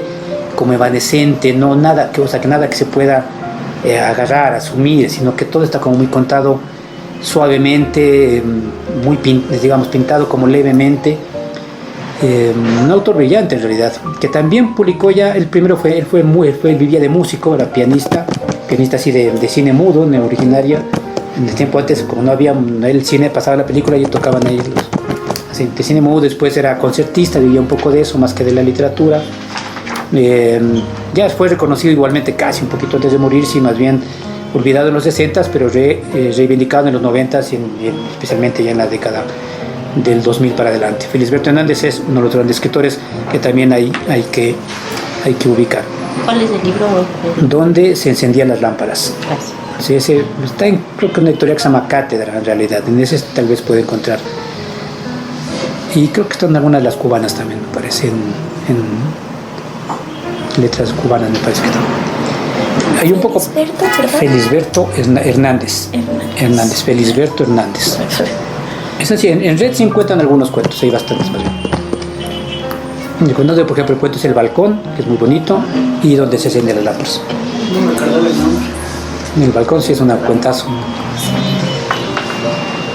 como evanescente, no nada que se pueda agarrar, asumir, sino que todo está como muy contado suavemente, muy pintado como levemente. Un autor brillante en realidad, que también publicó ya, él vivía de músico, era pianista así de cine mudo, originaria. En el tiempo antes, como no había el cine, pasaba la película y tocaban ahí así, de cine mudo. Después era concertista, vivía un poco de eso más que de la literatura. Ya fue reconocido igualmente casi un poquito antes de morirse, más bien olvidado en los 60s, pero reivindicado en los 90s y especialmente ya en la década del 2000 para adelante. Felisberto Hernández es uno de los grandes escritores que también hay que ubicar. ¿Cuál es el libro? ¿Dónde se encendían las lámparas? Gracias. Sí, ese está creo que en una editorial que se llama Cátedra, en realidad. En ese tal vez puede encontrar. Y creo que están algunas de las cubanas también, me parece, en letras cubanas, me parece que están. Hay un poco. Felisberto Hernández. Felisberto Hernández. Es así, en red se encuentran algunos cuentos, hay bastantes más bien. El cuento de, por ejemplo, el cuento es El Balcón, que es muy bonito, y Donde se encienden las lámparas. No me acuerdo el nombre. El Balcón sí es una cuentazo.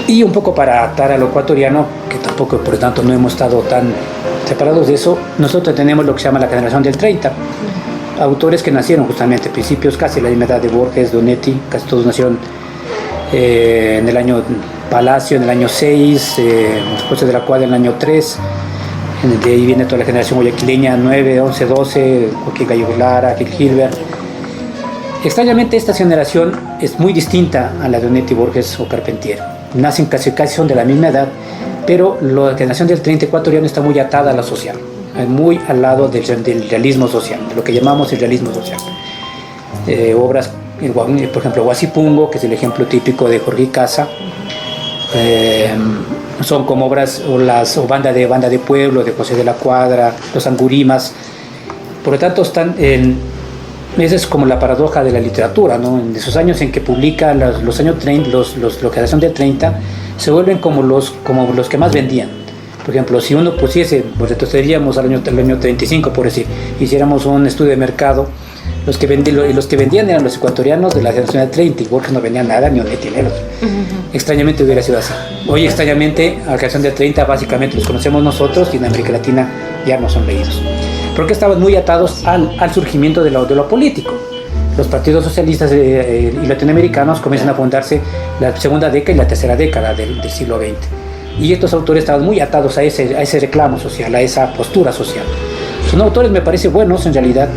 Y un poco para atar a lo ecuatoriano, que tampoco por lo tanto no hemos estado tan separados de eso, nosotros tenemos lo que se llama la generación del 30. Autores que nacieron justamente a principios, casi la misma edad de Borges, Donetti, casi todos nacieron en el año Palacio, en el año 6, después de la Cuadra en el año 3. De ahí viene toda la generación guayaquileña, 9, 11, 12, Joaquín Gallo Lara, Gil Gilbert. Extrañamente esta generación es muy distinta a la de Donetti, Borges o Carpentier. Nacen casi son de la misma edad, pero la generación del 30 ecuatoriano está muy atada a la social, muy al lado del realismo social, de lo que llamamos el realismo social. Obras, por ejemplo, Huasipungo, que es el ejemplo típico de Jorge Casa, son como obras, o Banda de Pueblo, de José de la Cuadra, Los Angurimas. Por lo tanto, esa es como la paradoja de la literatura, ¿no? En esos años en que publica los años 30, la generación del 30, se vuelven como los que más vendían. Por ejemplo, si uno pusiese, pues retrocederíamos al año 35, por decir, hiciéramos un estudio de mercado, los que vendían eran los ecuatorianos de la generación del 30, y Borges no vendía nada, ni etileros. Extrañamente hubiera sido así. Hoy, extrañamente, a la generación del 30 básicamente los conocemos nosotros, y en América Latina ya no son leídos. Porque estaban muy atados al surgimiento de lo político. Los partidos socialistas y latinoamericanos comienzan a fundarse la segunda década y la tercera década del siglo XX. Y estos autores estaban muy atados a ese reclamo social, a esa postura social. Son autores, me parece, buenos en realidad,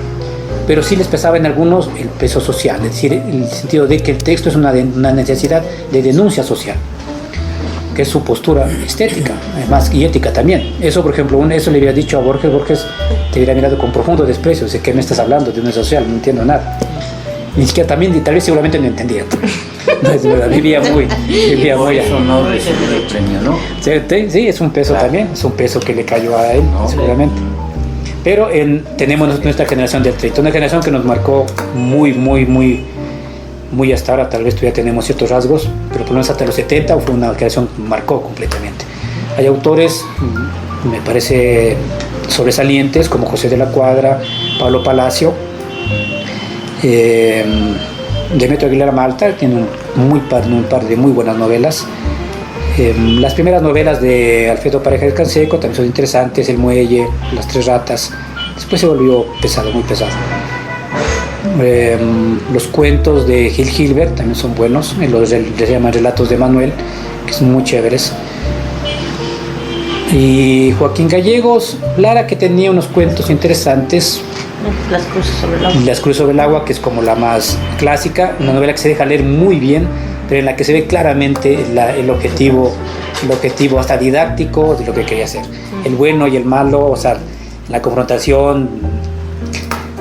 pero sí les pesaba en algunos el peso social, es decir, el sentido de que el texto es una necesidad de denuncia social, que es su postura estética, además, y ética también. Eso, por ejemplo, eso le hubiera dicho a Borges te hubiera mirado con profundo desprecio, ¿de qué me estás hablando? De denuncia social, no entiendo nada. Ni siquiera también, y tal vez seguramente no entendía. Vivía muy... Eso no recibió el premio, ¿no? Sí, es un peso también, es un peso que le cayó a él, seguramente. Pero tenemos nuestra generación del 30, una generación que nos marcó muy hasta ahora. Tal vez todavía tenemos ciertos rasgos, pero por lo menos hasta los 70 fue una generación que marcó completamente. Hay autores, me parece, sobresalientes, como José de la Cuadra, Pablo Palacio, Demetrio Aguilar Malta, tiene un par de muy buenas novelas. Las primeras novelas de Alfredo Pareja del Canseco también son interesantes, El Muelle, Las Tres Ratas. Después se volvió pesado, muy pesado. Los cuentos de Gil Gilbert también son buenos, les llaman Relatos de Manuel, que son muy chéveres. Y Joaquín Gallegos, Lara, que tenía unos cuentos interesantes. Las cruces sobre el agua. Las cruces sobre el agua, que es como la más clásica, una novela que se deja leer muy bien, pero en la que se ve claramente el objetivo hasta didáctico de lo que quería hacer. El bueno y el malo, o sea, la confrontación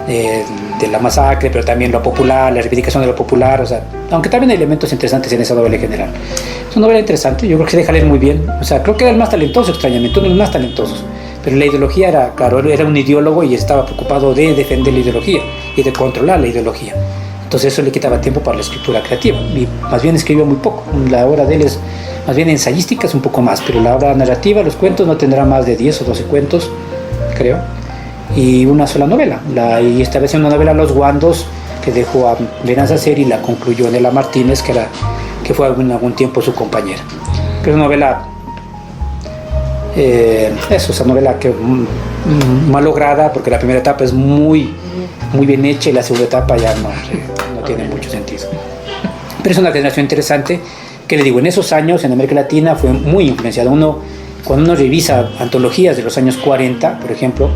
de la masacre, pero también lo popular, la reivindicación de lo popular, o sea, aunque también hay elementos interesantes en esa novela en general. Es una novela interesante, yo creo que se deja leer muy bien, o sea, creo que era el más talentoso, extrañamente, uno de los más talentosos, pero la ideología era, claro, era un ideólogo y estaba preocupado de defender la ideología y de controlar la ideología. Entonces eso le quitaba tiempo para la escritura creativa y más bien escribió muy poco. La obra de él es más bien ensayística, es un poco más, pero la obra narrativa, los cuentos, no tendrá más de 10 o 12 cuentos, creo, y una sola novela. Y estableció una novela, Los Guandos, que dejó a Beranzacer y la concluyó Nela Martínez, que fue en algún tiempo su compañera. Que es una novela, esa novela que mal lograda, porque la primera etapa es muy bien hecha y la segunda etapa ya no tiene mucho sentido. Pero es una generación interesante que, le digo, en esos años en América Latina fue muy influenciada. Cuando uno revisa antologías de los años 40, por ejemplo,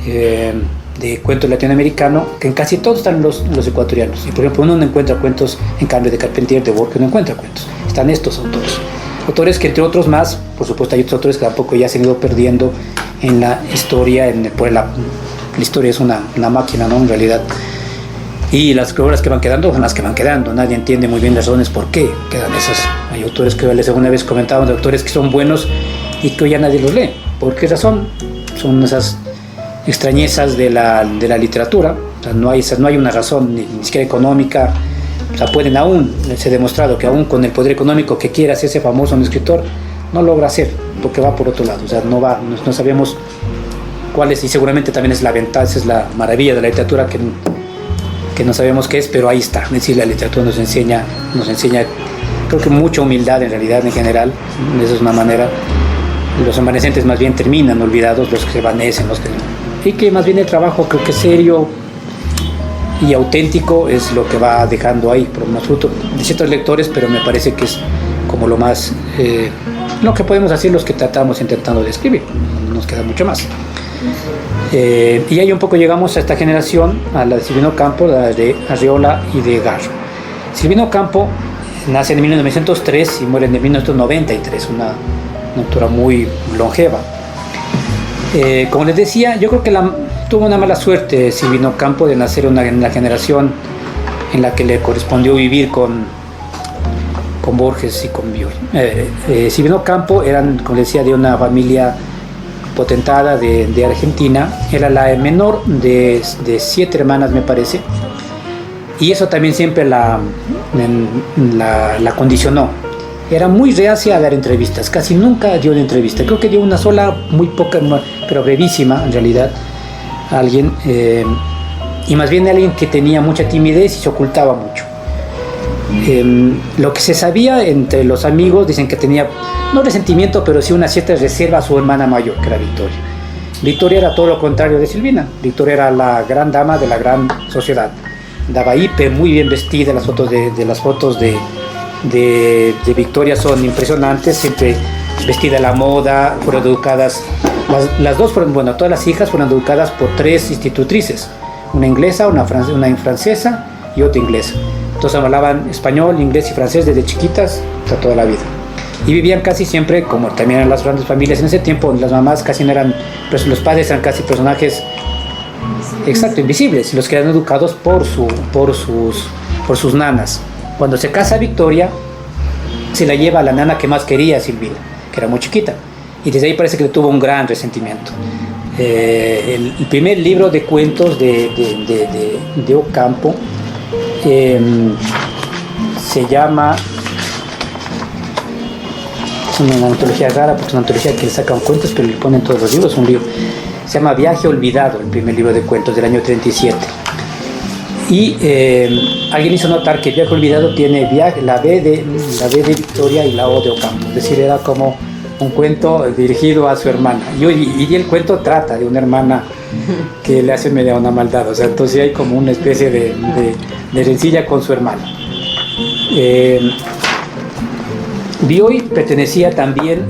de cuentos latinoamericanos, que en casi todos están los ecuatorianos. Y por ejemplo, uno no encuentra cuentos, en cambio de Carpentier, de Borges, no encuentra cuentos. Están estos autores que, entre otros más, por supuesto hay otros autores que tampoco ya se han ido perdiendo en la historia, la historia es una máquina, ¿no? En realidad. Y las obras que van quedando son las que van quedando. Nadie entiende muy bien las razones por qué quedan esas. Hay autores que les alguna vez comentaban, de autores que son buenos y que hoy ya nadie los lee. ¿Por qué razón? Son esas extrañezas de la literatura. O sea, no hay una razón ni siquiera económica. O sea, se ha demostrado que aún con el poder económico que quiera hacerse famoso un escritor, no logra hacer, porque va por otro lado. O sea, no sabemos cuál es, y seguramente también es la ventaja, es la maravilla de la literatura, que no sabemos qué es, pero ahí está. Es decir, la literatura nos enseña, creo que mucha humildad en realidad en general. Esa es una manera. Los evanescentes más bien terminan olvidados, los que se evanecen, y que más bien el trabajo, creo que serio y auténtico, es lo que va dejando ahí por más fruto de ciertos lectores, pero me parece que es como lo más lo que podemos hacer los que tratamos intentando de escribir. No nos queda mucho más. Y ahí un poco llegamos a esta generación, a la de Silvino Campo, la de Arriola y de Garro. Silvino Campo nace en 1903 y muere en 1993, una autora muy longeva. Como les decía, yo creo que tuvo una mala suerte Silvino Campo de nacer en la generación en la que le correspondió vivir con Borges y con Bioy. Silvino Campo eran, como les decía, de una familia potentada de Argentina. Era la menor de 7 hermanas, me parece, y eso también siempre la condicionó. Era muy reacia a dar entrevistas, casi nunca dio una entrevista. Creo que dio una sola, muy poca, pero brevísima en realidad, a alguien, y más bien alguien que tenía mucha timidez y se ocultaba mucho. Lo que se sabía entre los amigos, dicen que tenía, no resentimiento, pero sí una cierta reserva a su hermana mayor, que era Victoria. Victoria era todo lo contrario de Silvina. Victoria era la gran dama de la gran sociedad. Daba hiper, muy bien vestida. Las fotos de Victoria son impresionantes, siempre vestida a la moda. Fueron educadas, las dos fueron, todas las hijas fueron educadas por 3 institutrices. una inglesa, una francesa y otra inglesa. Entonces hablaban español, inglés y francés desde chiquitas hasta toda la vida. Y vivían casi siempre, como también en las grandes familias en ese tiempo, las mamás casi no eran, pues los padres eran casi personajes, exacto, invisibles, los que eran educados por sus nanas. Cuando se casa Victoria, se la lleva a la nana que más quería, Silvina, que era muy chiquita, y desde ahí parece que le tuvo un gran resentimiento. El primer libro de cuentos de Ocampo se llama, es una antología rara porque es una antología que le sacan cuentos pero le ponen todos los libros, un libro, se llama Viaje Olvidado, el primer libro de cuentos del año 37. Y alguien hizo notar que Viaje Olvidado tiene la B de Victoria y la O de Ocampo, es decir, era como un cuento dirigido a su hermana, y el cuento trata de una hermana que le hace media una maldad, o sea, entonces hay como una especie de rencilla con su hermana. Bioy pertenecía también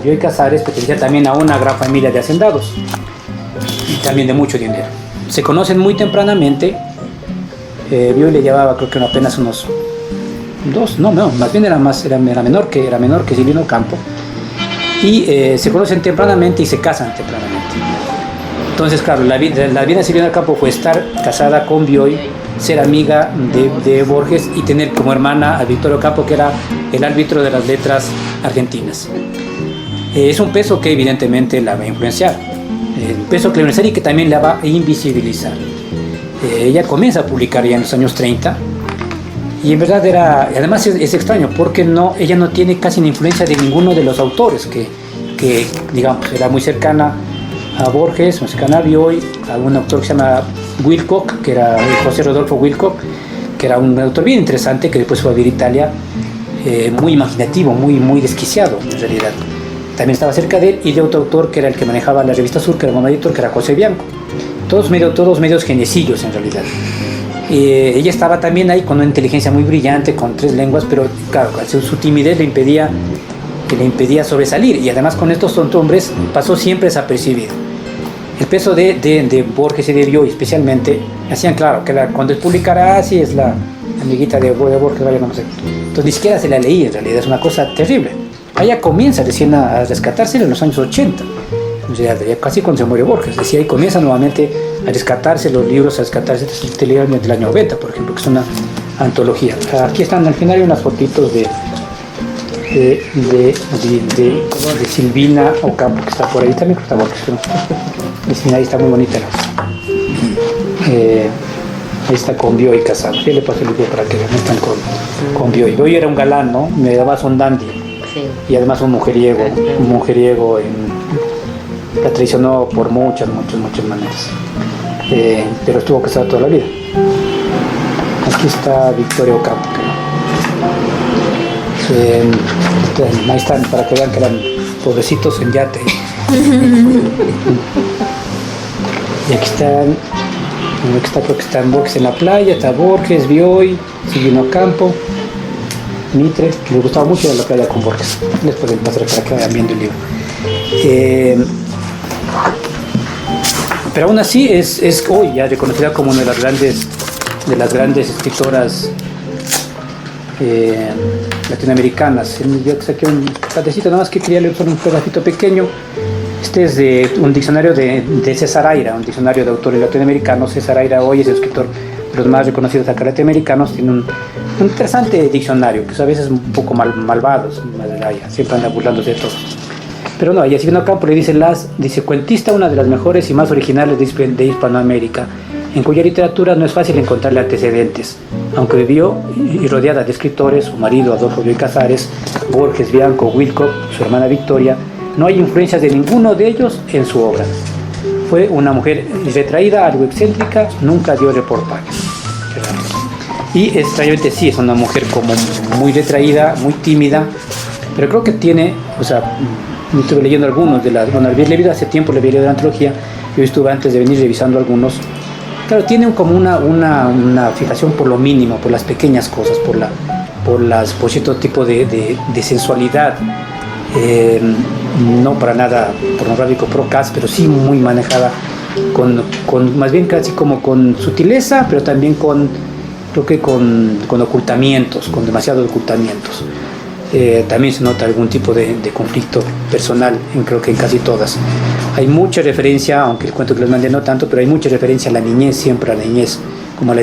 Bioy Casares pertenecía también a una gran familia de hacendados y también de mucho dinero. Se conocen muy tempranamente. Bioy le llevaba, creo que apenas unos más bien era menor que Silvina Ocampo, y se conocen tempranamente y se casan tempranamente. Entonces, claro, la vida de Silvina Ocampo fue estar casada con Bioy, ser amiga de Borges y tener como hermana a Victoria Ocampo, que era el árbitro de las letras argentinas. Es un peso que evidentemente la va a influenciar, un peso que le va a influenciar y que también la va a invisibilizar. Ella comienza a publicar ya en los años 30 y en verdad además es extraño porque ella no tiene casi ni influencia de ninguno de los autores que digamos, era muy cercana a Borges, muy cercana a Bioy, a un autor que se llama Wilcock, que era José Rodolfo Wilcock, que era un autor bien interesante, que después fue a vivir a Italia, muy imaginativo, muy desquiciado en realidad. También estaba cerca de él, y de otro autor que era el que manejaba la revista Sur, que era un editor, que era José Bianco. Todos medios geniecillos en realidad. Ella estaba también ahí con una inteligencia muy brillante, con 3 lenguas, pero claro, su timidez le impedía sobresalir, y además con estos hombres pasó siempre desapercibido. El peso de Borges y de Bioy especialmente hacían claro que cuando publicara así es la amiguita de Borges, vaya, no sé. Entonces ni siquiera se la leí, en realidad es una cosa terrible. Ella comienza recién a rescatarse en los años 80, ya casi cuando se muere Borges, decía, ahí comienza nuevamente a rescatarse los libros, a rescatarse este libro del año 90, por ejemplo, que es una antología. Aquí están al final hay unas fotitos de Silvina Ocampo, que está por ahí, también está Borges, pero ahí está muy bonita. Ahí está con Bioy casado. Yo le paso el libro para que vean, están con Bioy. Bioy era un galán, ¿no? Me daba un dandy. Sí. Y además un mujeriego. La traicionó por muchas maneras. Pero estuvo casado toda la vida. Aquí está Victoria Ocampo. Ahí están, para que vean que eran pobrecitos en yate. Y aquí están, creo que están Borges en la playa, está Borges, Bioy, Silvina Ocampo, Mitre, que les gustaba mucho ir a la playa con Borges. Les pueden pasar para que vayan viendo el libro. Pero aún así es hoy ya reconocida como una de las grandes escritoras latinoamericanas. Yo saqué un patecito, nada más que quería leer solo un pedacito pequeño. Este es de un diccionario de César Aira, un diccionario de autores latinoamericanos. César Aira hoy es el escritor de los más reconocidos acá latinoamericanos. Tiene un interesante diccionario, que a veces es un poco malvado, siempre anda burlándose de todos. Pero no, y así Silvina Ocampo le dice cuentista, una de las mejores y más originales de Hispanoamérica, en cuya literatura no es fácil encontrarle antecedentes. Aunque vivió y rodeada de escritores, su marido Adolfo Bioy Casares, Borges, Bianco, Wilcock, su hermana Victoria, no hay influencias de ninguno de ellos en su obra. Fue una mujer retraída, algo excéntrica, nunca dio reportajes. Y extrañamente sí, es una mujer como muy retraída, muy tímida, pero creo que tiene, estuve leyendo algunos había leído hace tiempo, le había leído la antología, yo estuve antes de venir revisando algunos. Claro, tiene como una fijación por lo mínimo, por las pequeñas cosas, por cierto tipo de sensualidad, no para nada pornográfico, procas, pero sí muy manejada más bien casi como con sutileza, pero también creo que con ocultamientos, con demasiados ocultamientos. También se nota algún tipo de conflicto personal, creo que en casi todas. Hay mucha referencia, aunque el cuento que les mandé no tanto, pero hay mucha referencia a la niñez, siempre a la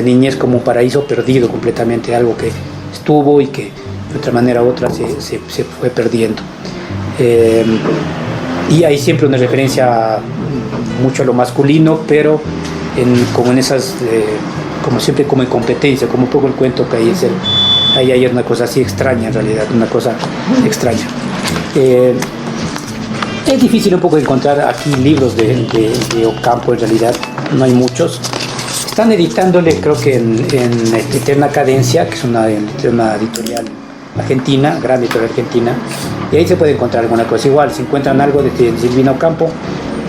niñez como un paraíso perdido completamente, algo que estuvo y que de otra manera u otra se fue perdiendo. Y hay siempre una referencia mucho a lo masculino, pero como en esas, como siempre como en competencia, como un poco el cuento que ahí hay una cosa así extraña en realidad, una cosa extraña. Es difícil un poco encontrar aquí libros de Ocampo, en realidad no hay muchos. Están editándole, creo que en Eterna Cadencia, que es una editorial argentina, gran editorial argentina, y ahí se puede encontrar alguna cosa. Igual, si encuentran algo de Silvina Ocampo,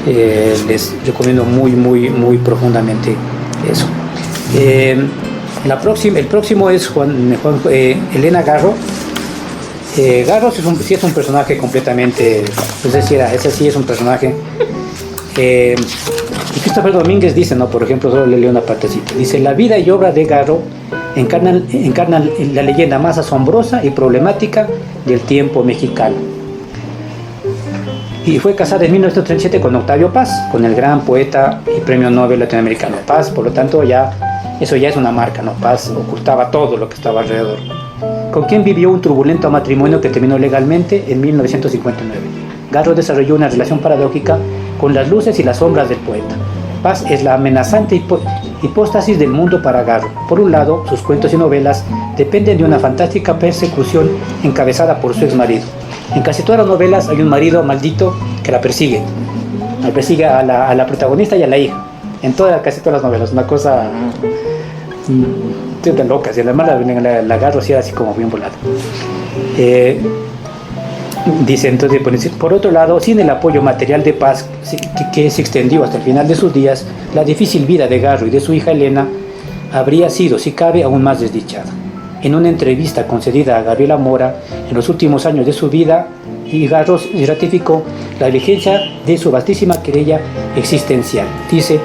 les recomiendo muy profundamente eso. El próximo es Elena Garro. Garro sí es un personaje completamente, ese sí es un personaje. Y Christopher Domínguez dice, ¿no? Por ejemplo, solo le leo una partecita. Dice: la vida y obra de Garro encarnan la leyenda más asombrosa y problemática del tiempo mexicano. Y fue casada en 1937 con Octavio Paz, con el gran poeta y premio Nobel latinoamericano Paz. Por lo tanto, eso ya es una marca, ¿no? Paz ocultaba todo lo que estaba alrededor. Con quien vivió un turbulento matrimonio que terminó legalmente en 1959. Garro desarrolló una relación paradójica con las luces y las sombras del poeta. Paz es la amenazante hipóstasis del mundo para Garro. Por un lado, sus cuentos y novelas dependen de una fantástica persecución encabezada por su exmarido. En casi todas las novelas hay un marido maldito que la persigue. Persigue a la protagonista y a la hija. En casi todas las novelas. Una cosa de locas. Y además la Garro sí era así como bien volada. Dice entonces, por otro lado, sin el apoyo material de Paz que se extendió hasta el final de sus días, la difícil vida de Garro y de su hija Elena habría sido, si cabe, aún más desdichada. En una entrevista concedida a Gabriela Mora en los últimos años de su vida, Garro ratificó la vigencia de su vastísima querella existencial. Dice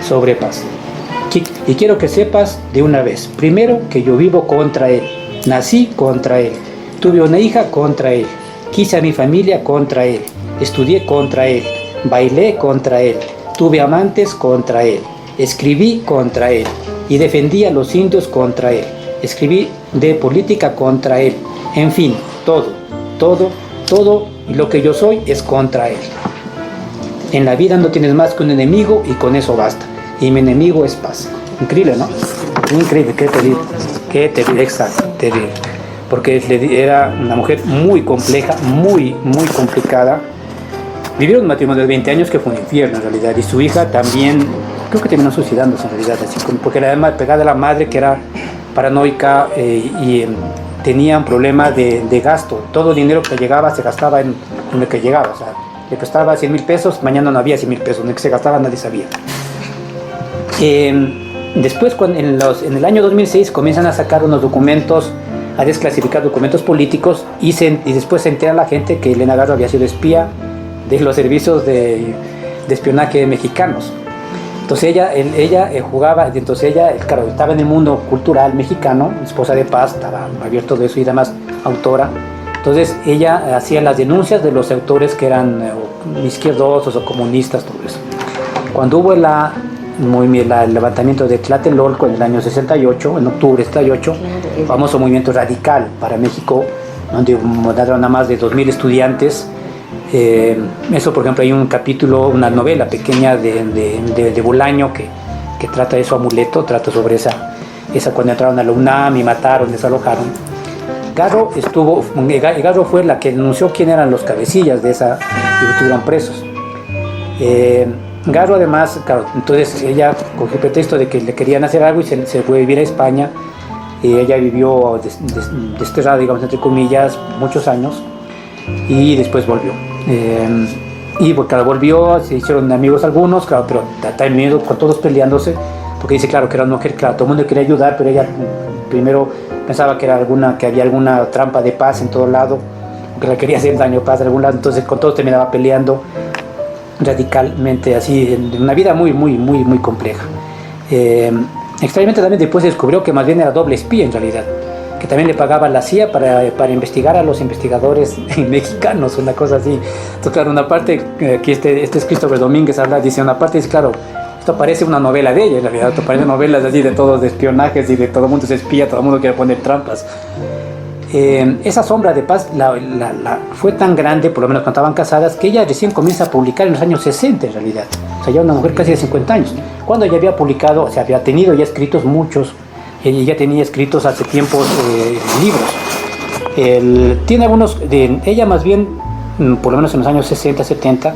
sobre Paz: y quiero que sepas de una vez, primero, que yo vivo contra él, nací contra él, tuve una hija contra él, quise a mi familia contra él, estudié contra él, bailé contra él, tuve amantes contra él, escribí contra él y defendí a los indios contra él, escribí de política contra él, en fin, todo, y lo que yo soy es contra él. En la vida no tienes más que un enemigo y con eso basta, y mi enemigo es Paz. Increíble, ¿no? Increíble, qué terrible, exacto, terrible. Porque era una mujer muy compleja, muy complicada. Vivieron un matrimonio de 20 años que fue un infierno en realidad, y su hija también, creo que terminó suicidándose en realidad, así como, porque era además pegada a la madre, que era paranoica y tenía un problema de gasto. Todo el dinero que llegaba se gastaba en lo que llegaba, o sea, le prestaba 100,000 pesos, mañana no había 100,000 pesos, en lo que se gastaba nadie sabía. Después, en el año 2006, comienzan a sacar unos documentos, a desclasificar documentos políticos, y después se entera la gente que Elena Garro había sido espía de los servicios de espionaje mexicanos. Entonces ella jugaba, entonces ella, claro, estaba en el mundo cultural mexicano, esposa de Paz, estaba abierto de eso y además autora. Entonces ella hacía las denuncias de los autores que eran izquierdosos o comunistas, todo eso. Cuando hubo el levantamiento de Tlatelolco en el año 68, en octubre de 68, famoso movimiento radical para México, donde mataron a más de 2,000 estudiantes. Eso, por ejemplo, hay un capítulo, una novela pequeña de Bolaño que trata de su amuleto, trata sobre esa cuando entraron a la UNAM y mataron, desalojaron. Garro fue la que denunció quién eran los cabecillas de esa, y estuvieron presos. Garro además, claro, entonces ella cogió el pretexto de que le querían hacer algo y se fue a vivir a España. Ella vivió desterrada, digamos, entre comillas, muchos años, y después volvió. Y claro, volvió, se hicieron amigos algunos, claro, pero también con todos peleándose, porque dice, claro, que era una mujer, claro, todo el mundo quería ayudar, pero ella primero pensaba que había alguna trampa de Paz en todo lado, que le quería hacer daño a Paz de algún lado, entonces con todos terminaba peleando. radicalmente así, en una vida muy compleja. Extrañamente también después se descubrió que más bien era doble espía en realidad, que también le pagaba la CIA para investigar a los investigadores mexicanos, una cosa así. Entonces, claro, una parte, aquí este es Christopher Domínguez habla, dice una parte, dice, claro, esto parece una novela de ella, en realidad, esto parece novelas así de todos de espionajes y de todo el mundo se espía, todo el mundo quiere poner trampas. Esa sombra de paz fue tan grande, por lo menos cuando estaban casadas, que ella recién comienza a publicar en los años 60 en realidad. O sea, ya una mujer casi de 50 años. Cuando ella había publicado, o sea, había tenido ya escritos muchos, ella ya tenía escritos hace tiempos libros. Tiene algunos, ella más bien, por lo menos en los años 60, 70,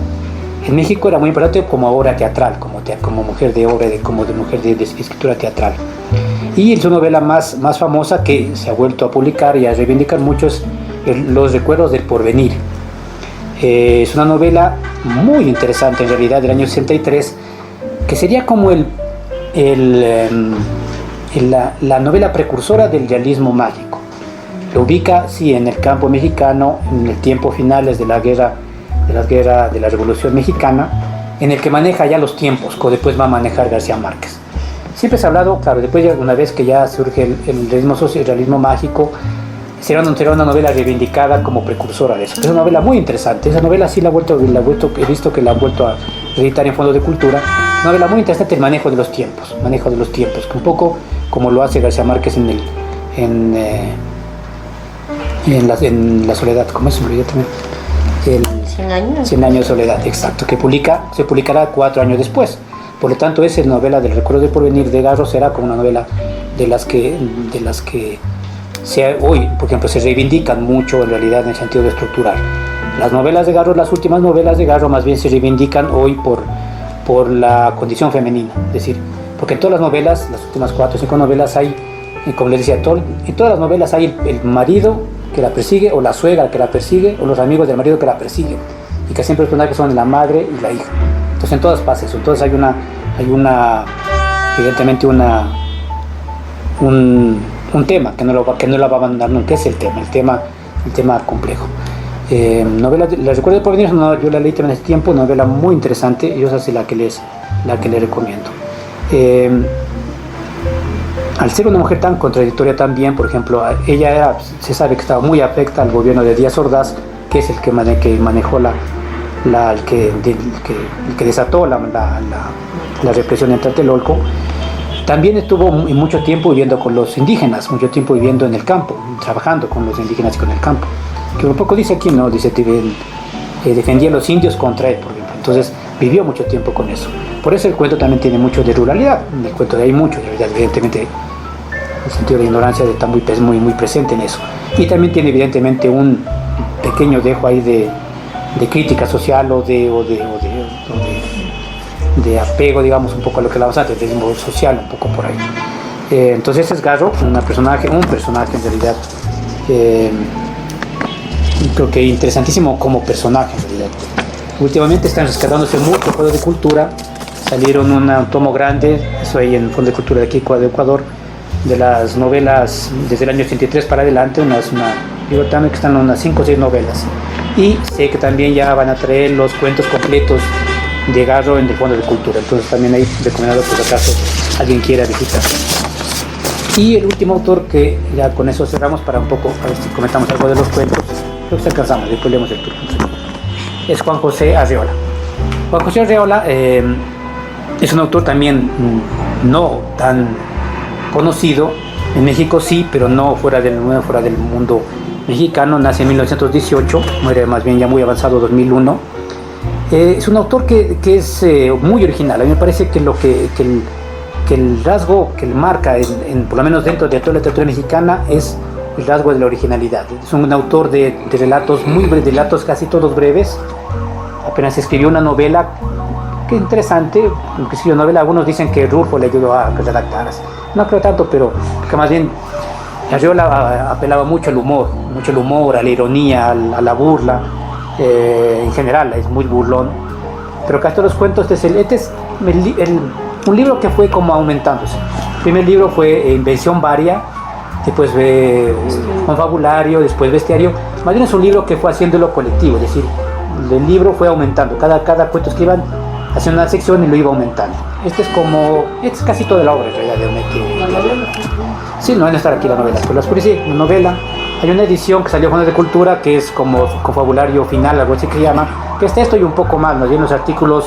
en México era muy importante como obra teatral, como mujer de obra, como de mujer de escritura teatral. Y su novela más famosa que se ha vuelto a publicar y a reivindicar mucho es Los recuerdos del porvenir. Es una novela muy interesante en realidad del año 63, que sería como la novela precursora del realismo mágico. Lo ubica, sí, en el campo mexicano, en el tiempo finales de la Revolución Mexicana, en el que maneja ya los tiempos, que después va a manejar García Márquez. Siempre se ha hablado, claro, después ya una vez que ya surge el realismo mágico, será una novela reivindicada como precursora de eso. Es una novela muy interesante. Esa novela sí he visto que la han vuelto a editar en Fondo de Cultura. Una novela muy interesante, el manejo de los tiempos, que un poco como lo hace García Márquez en la soledad, ¿cómo se me olvidó también? 100 años. 100 años de soledad, exacto, que se publicará 4 años después. Por lo tanto, esa novela del recuerdo del porvenir de Garro será como una novela de las que hoy, por ejemplo, se reivindican mucho en realidad en el sentido de estructurar. Las novelas de Garro, las últimas novelas de Garro más bien se reivindican hoy por la condición femenina, es decir, porque en todas las novelas, las últimas 4 o 5 novelas hay, como les decía, en todas las novelas hay el marido que la persigue, o la suegra que la persigue, o los amigos del marido que la persiguen, y que siempre los personajes son la madre y la hija. Entonces en todas pasa eso. Entonces hay evidentemente un tema que no la va a abandonar nunca, es el tema complejo. La recuerdo de porvenir, yo la leí también hace tiempo, una novela muy interesante, y esa es la que les recomiendo. Al ser una mujer tan contradictoria también, por ejemplo, ella se sabe que estaba muy afecta al gobierno de Díaz Ordaz, que es el que manejó el que desató la represión en Tlatelolco. También estuvo mucho tiempo viviendo con los indígenas, mucho tiempo viviendo en el campo, trabajando con los indígenas y con el campo. Que un poco dice aquí, ¿no? Dice que defendía a los indios contra él, por ejemplo. Entonces vivió mucho tiempo con eso. Por eso el cuento también tiene mucho de ruralidad. En el cuento hay mucho, evidentemente, el sentido de la ignorancia está muy presente en eso. Y también tiene evidentemente un pequeño dejo ahí de crítica social o de apego, digamos, un poco a lo que hablamos antes, de ritmo social, un poco por ahí. Entonces ese es Garro, un personaje en realidad, creo que interesantísimo como personaje en realidad. Últimamente están rescatándose mucho Fondo de Cultura, salieron un tomo grande, eso ahí en Fondo de Cultura de aquí de Ecuador, de las novelas desde el año 83 para adelante, digo también que están unas 5 o 6 novelas. Y sé que también ya van a traer los cuentos completos de Garro en el Fondo de Cultura, entonces también ahí recomendado por si acaso alguien quiera visitar. Y el último autor, que ya con eso cerramos para un poco, a ver si comentamos algo de los cuentos, creo que alcanzamos, después leemos el turno, es Juan José Arreola. Juan José Arreola es un autor también no tan conocido, en México sí, pero no fuera del mundo mexicano. Nace en 1918, muere más bien ya muy avanzado, 2001. Es un autor que es muy original. A mí me parece que el rasgo que le marca, por lo menos dentro de toda la literatura mexicana, es el rasgo de la originalidad. Es un autor de relatos muy breves, de relatos casi todos breves. Apenas escribió una novela, que interesante, aunque escribió novela, algunos dicen que Rulfo le ayudó a redactar. No creo tanto, pero que más bien Arreola apelaba mucho al humor, a la ironía, a la burla. En general es muy burlón, pero casi todos los cuentos un libro que fue como aumentándose. El primer libro fue Invención Varia, después Confabulario, después Bestiario. Más bien es un libro que fue haciéndolo colectivo, es decir, del libro fue aumentando. Cada cuento que iban haciendo una sección y lo iba aumentando. Este es casi toda la obra en realidad de Omeque. Sí, no van a estar aquí la novela, pero la Oscuri sí, una novela. Hay una edición que salió con de Cultura que es como confabulario final, algo así que se llama, que está esto y un poco más, nos vienen los artículos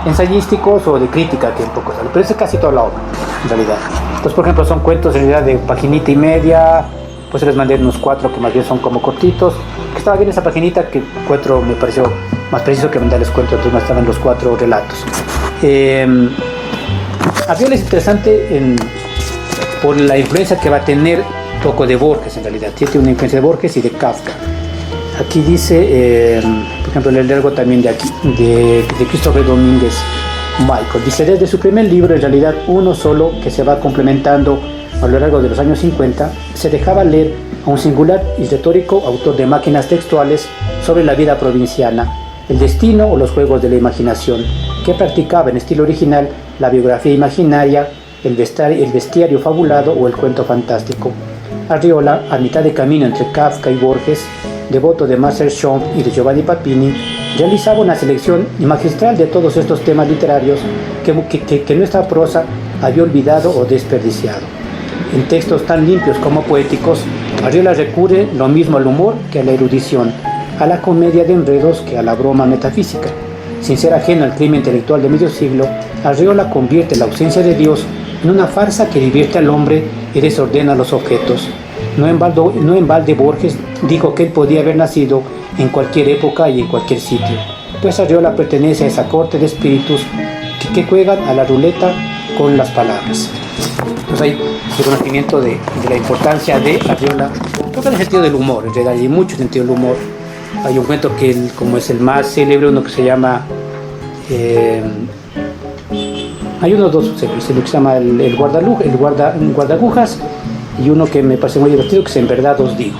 ensayísticos o de crítica que un poco sale, pero ese es casi toda la obra en realidad. Entonces, por ejemplo, son cuentos en realidad de paginita y media, pues les mandé unos 4 que más bien son como cortitos, que estaba bien esa paginita que encuentro, me pareció más preciso que mandarles cuento, entonces no estaban los 4 relatos. Arriola es interesante por la influencia que va a tener poco de Borges en realidad, tiene una influencia de Borges y de Kafka. Aquí dice, por ejemplo, leer algo también de aquí, de Christopher Domínguez Michael. Dice, desde su primer libro, en realidad uno solo, que se va complementando a lo largo de los años 50, se dejaba leer a un singular y retórico autor de máquinas textuales sobre la vida provinciana, el destino o los juegos de la imaginación, que practicaba en estilo original la biografía imaginaria, el bestiario fabulado o el cuento fantástico. Arriola, a mitad de camino entre Kafka y Borges, devoto de Marcel Schomp y de Giovanni Papini, realizaba una selección magistral de todos estos temas literarios que nuestra prosa había olvidado o desperdiciado. En textos tan limpios como poéticos, Arriola recurre lo mismo al humor que a la erudición, a la comedia de enredos que a la broma metafísica. Sin ser ajeno al clima intelectual de medio siglo, Arriola convierte la ausencia de Dios en una farsa que divierte al hombre y desordena los objetos. No en balde Borges dijo que él podía haber nacido en cualquier época y en cualquier sitio, pues Arriola pertenece a esa corte de espíritus que juegan a la ruleta con las palabras. Entonces hay reconocimiento de la importancia de Arriola, creo que en el sentido del humor, en realidad hay mucho sentido del humor. Hay un cuento que como es el más célebre, uno que se llama hay unos dos célebres, uno que se llama el guardagujas, y uno que me parece muy divertido, que es En verdad os digo,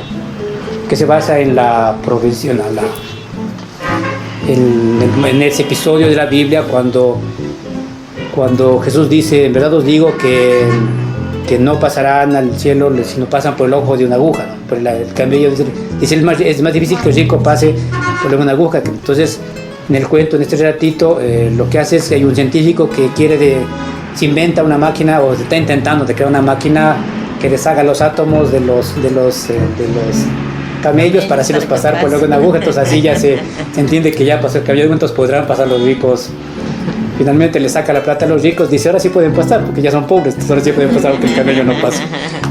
que se basa en la provisión, en ese episodio de la Biblia cuando Jesús dice, en verdad os digo que no pasarán al cielo si no pasan por el ojo de una aguja, ¿no? Por el camello dice es más difícil que el rico pase por una aguja. Entonces, en el cuento, en este relatito, lo que hace es que hay un científico que se inventa una máquina o está intentando de crear una máquina que deshaga los átomos de los camellos para hacerlos pasar por una aguja. Entonces así ya se entiende que ya pasó el camello, entonces podrán pasar los ricos. Finalmente le saca la plata a los ricos, dice ahora sí pueden pasar porque ya son pobres, entonces ahora sí pueden pasar aunque el camello no pase.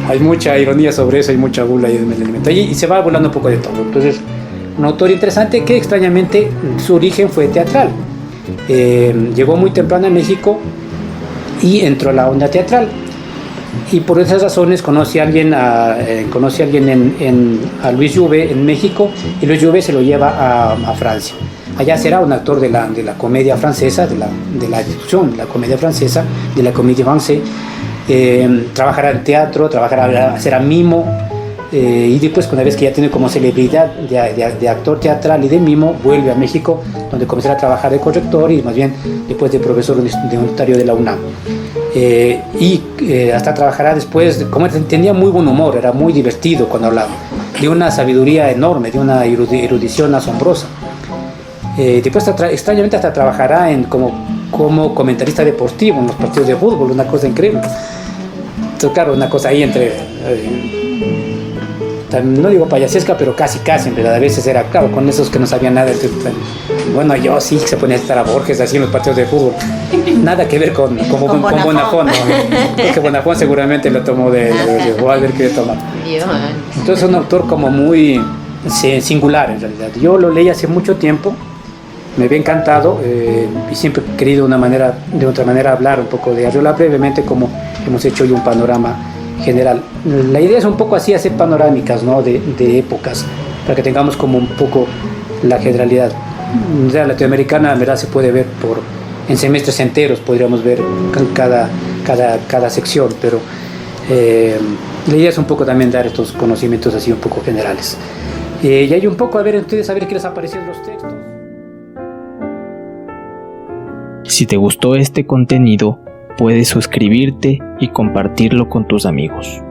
Hay mucha ironía sobre eso, hay mucha bula y elemento y se va burlando un poco de todo. Entonces, un autor interesante que extrañamente su origen fue teatral. Llegó muy temprano a México y entró a la onda teatral. Y por esas razones conoce a alguien a Luis Jouvet en México, y Luis Jouvet se lo lleva a Francia. Allá será un actor de la comedia francesa, de la institución, de la comedia francesa, de la Comédie Française. Trabajará en teatro, será mimo, y después, una vez que ya tiene como celebridad de actor teatral y de mimo, vuelve a México, donde comenzará a trabajar de corrector y más bien después de profesor universitario de la UNAM. Hasta trabajará después, como tenía muy buen humor, era muy divertido cuando hablaba, de una sabiduría enorme, de una erudición asombrosa. Después extrañamente hasta trabajará como comentarista deportivo en los partidos de fútbol, una cosa increíble. Entonces, claro, una cosa ahí entre, no digo payasesca, pero casi en verdad. A veces era, claro, con esos que no sabían nada. Bueno, yo sí se ponía a estar a Borges así en los partidos de fútbol. Nada que ver con Bonafón, ¿no? Creo que Bonafón seguramente lo tomó de Walter que tomó. Entonces es un autor como muy singular en realidad. Yo lo leí hace mucho tiempo, me había encantado y siempre he querido de otra manera hablar un poco de Arriola brevemente, como hemos hecho hoy un panorama general. La idea es un poco así, hacer panorámicas, ¿no? de épocas, para que tengamos como un poco la generalidad. La latinoamericana en verdad se puede ver en semestres enteros, podríamos ver cada sección, pero la idea es un poco también dar estos conocimientos así un poco generales. Y hay un poco, a ver qué les aparecen los textos. Si te gustó este contenido, puedes suscribirte y compartirlo con tus amigos.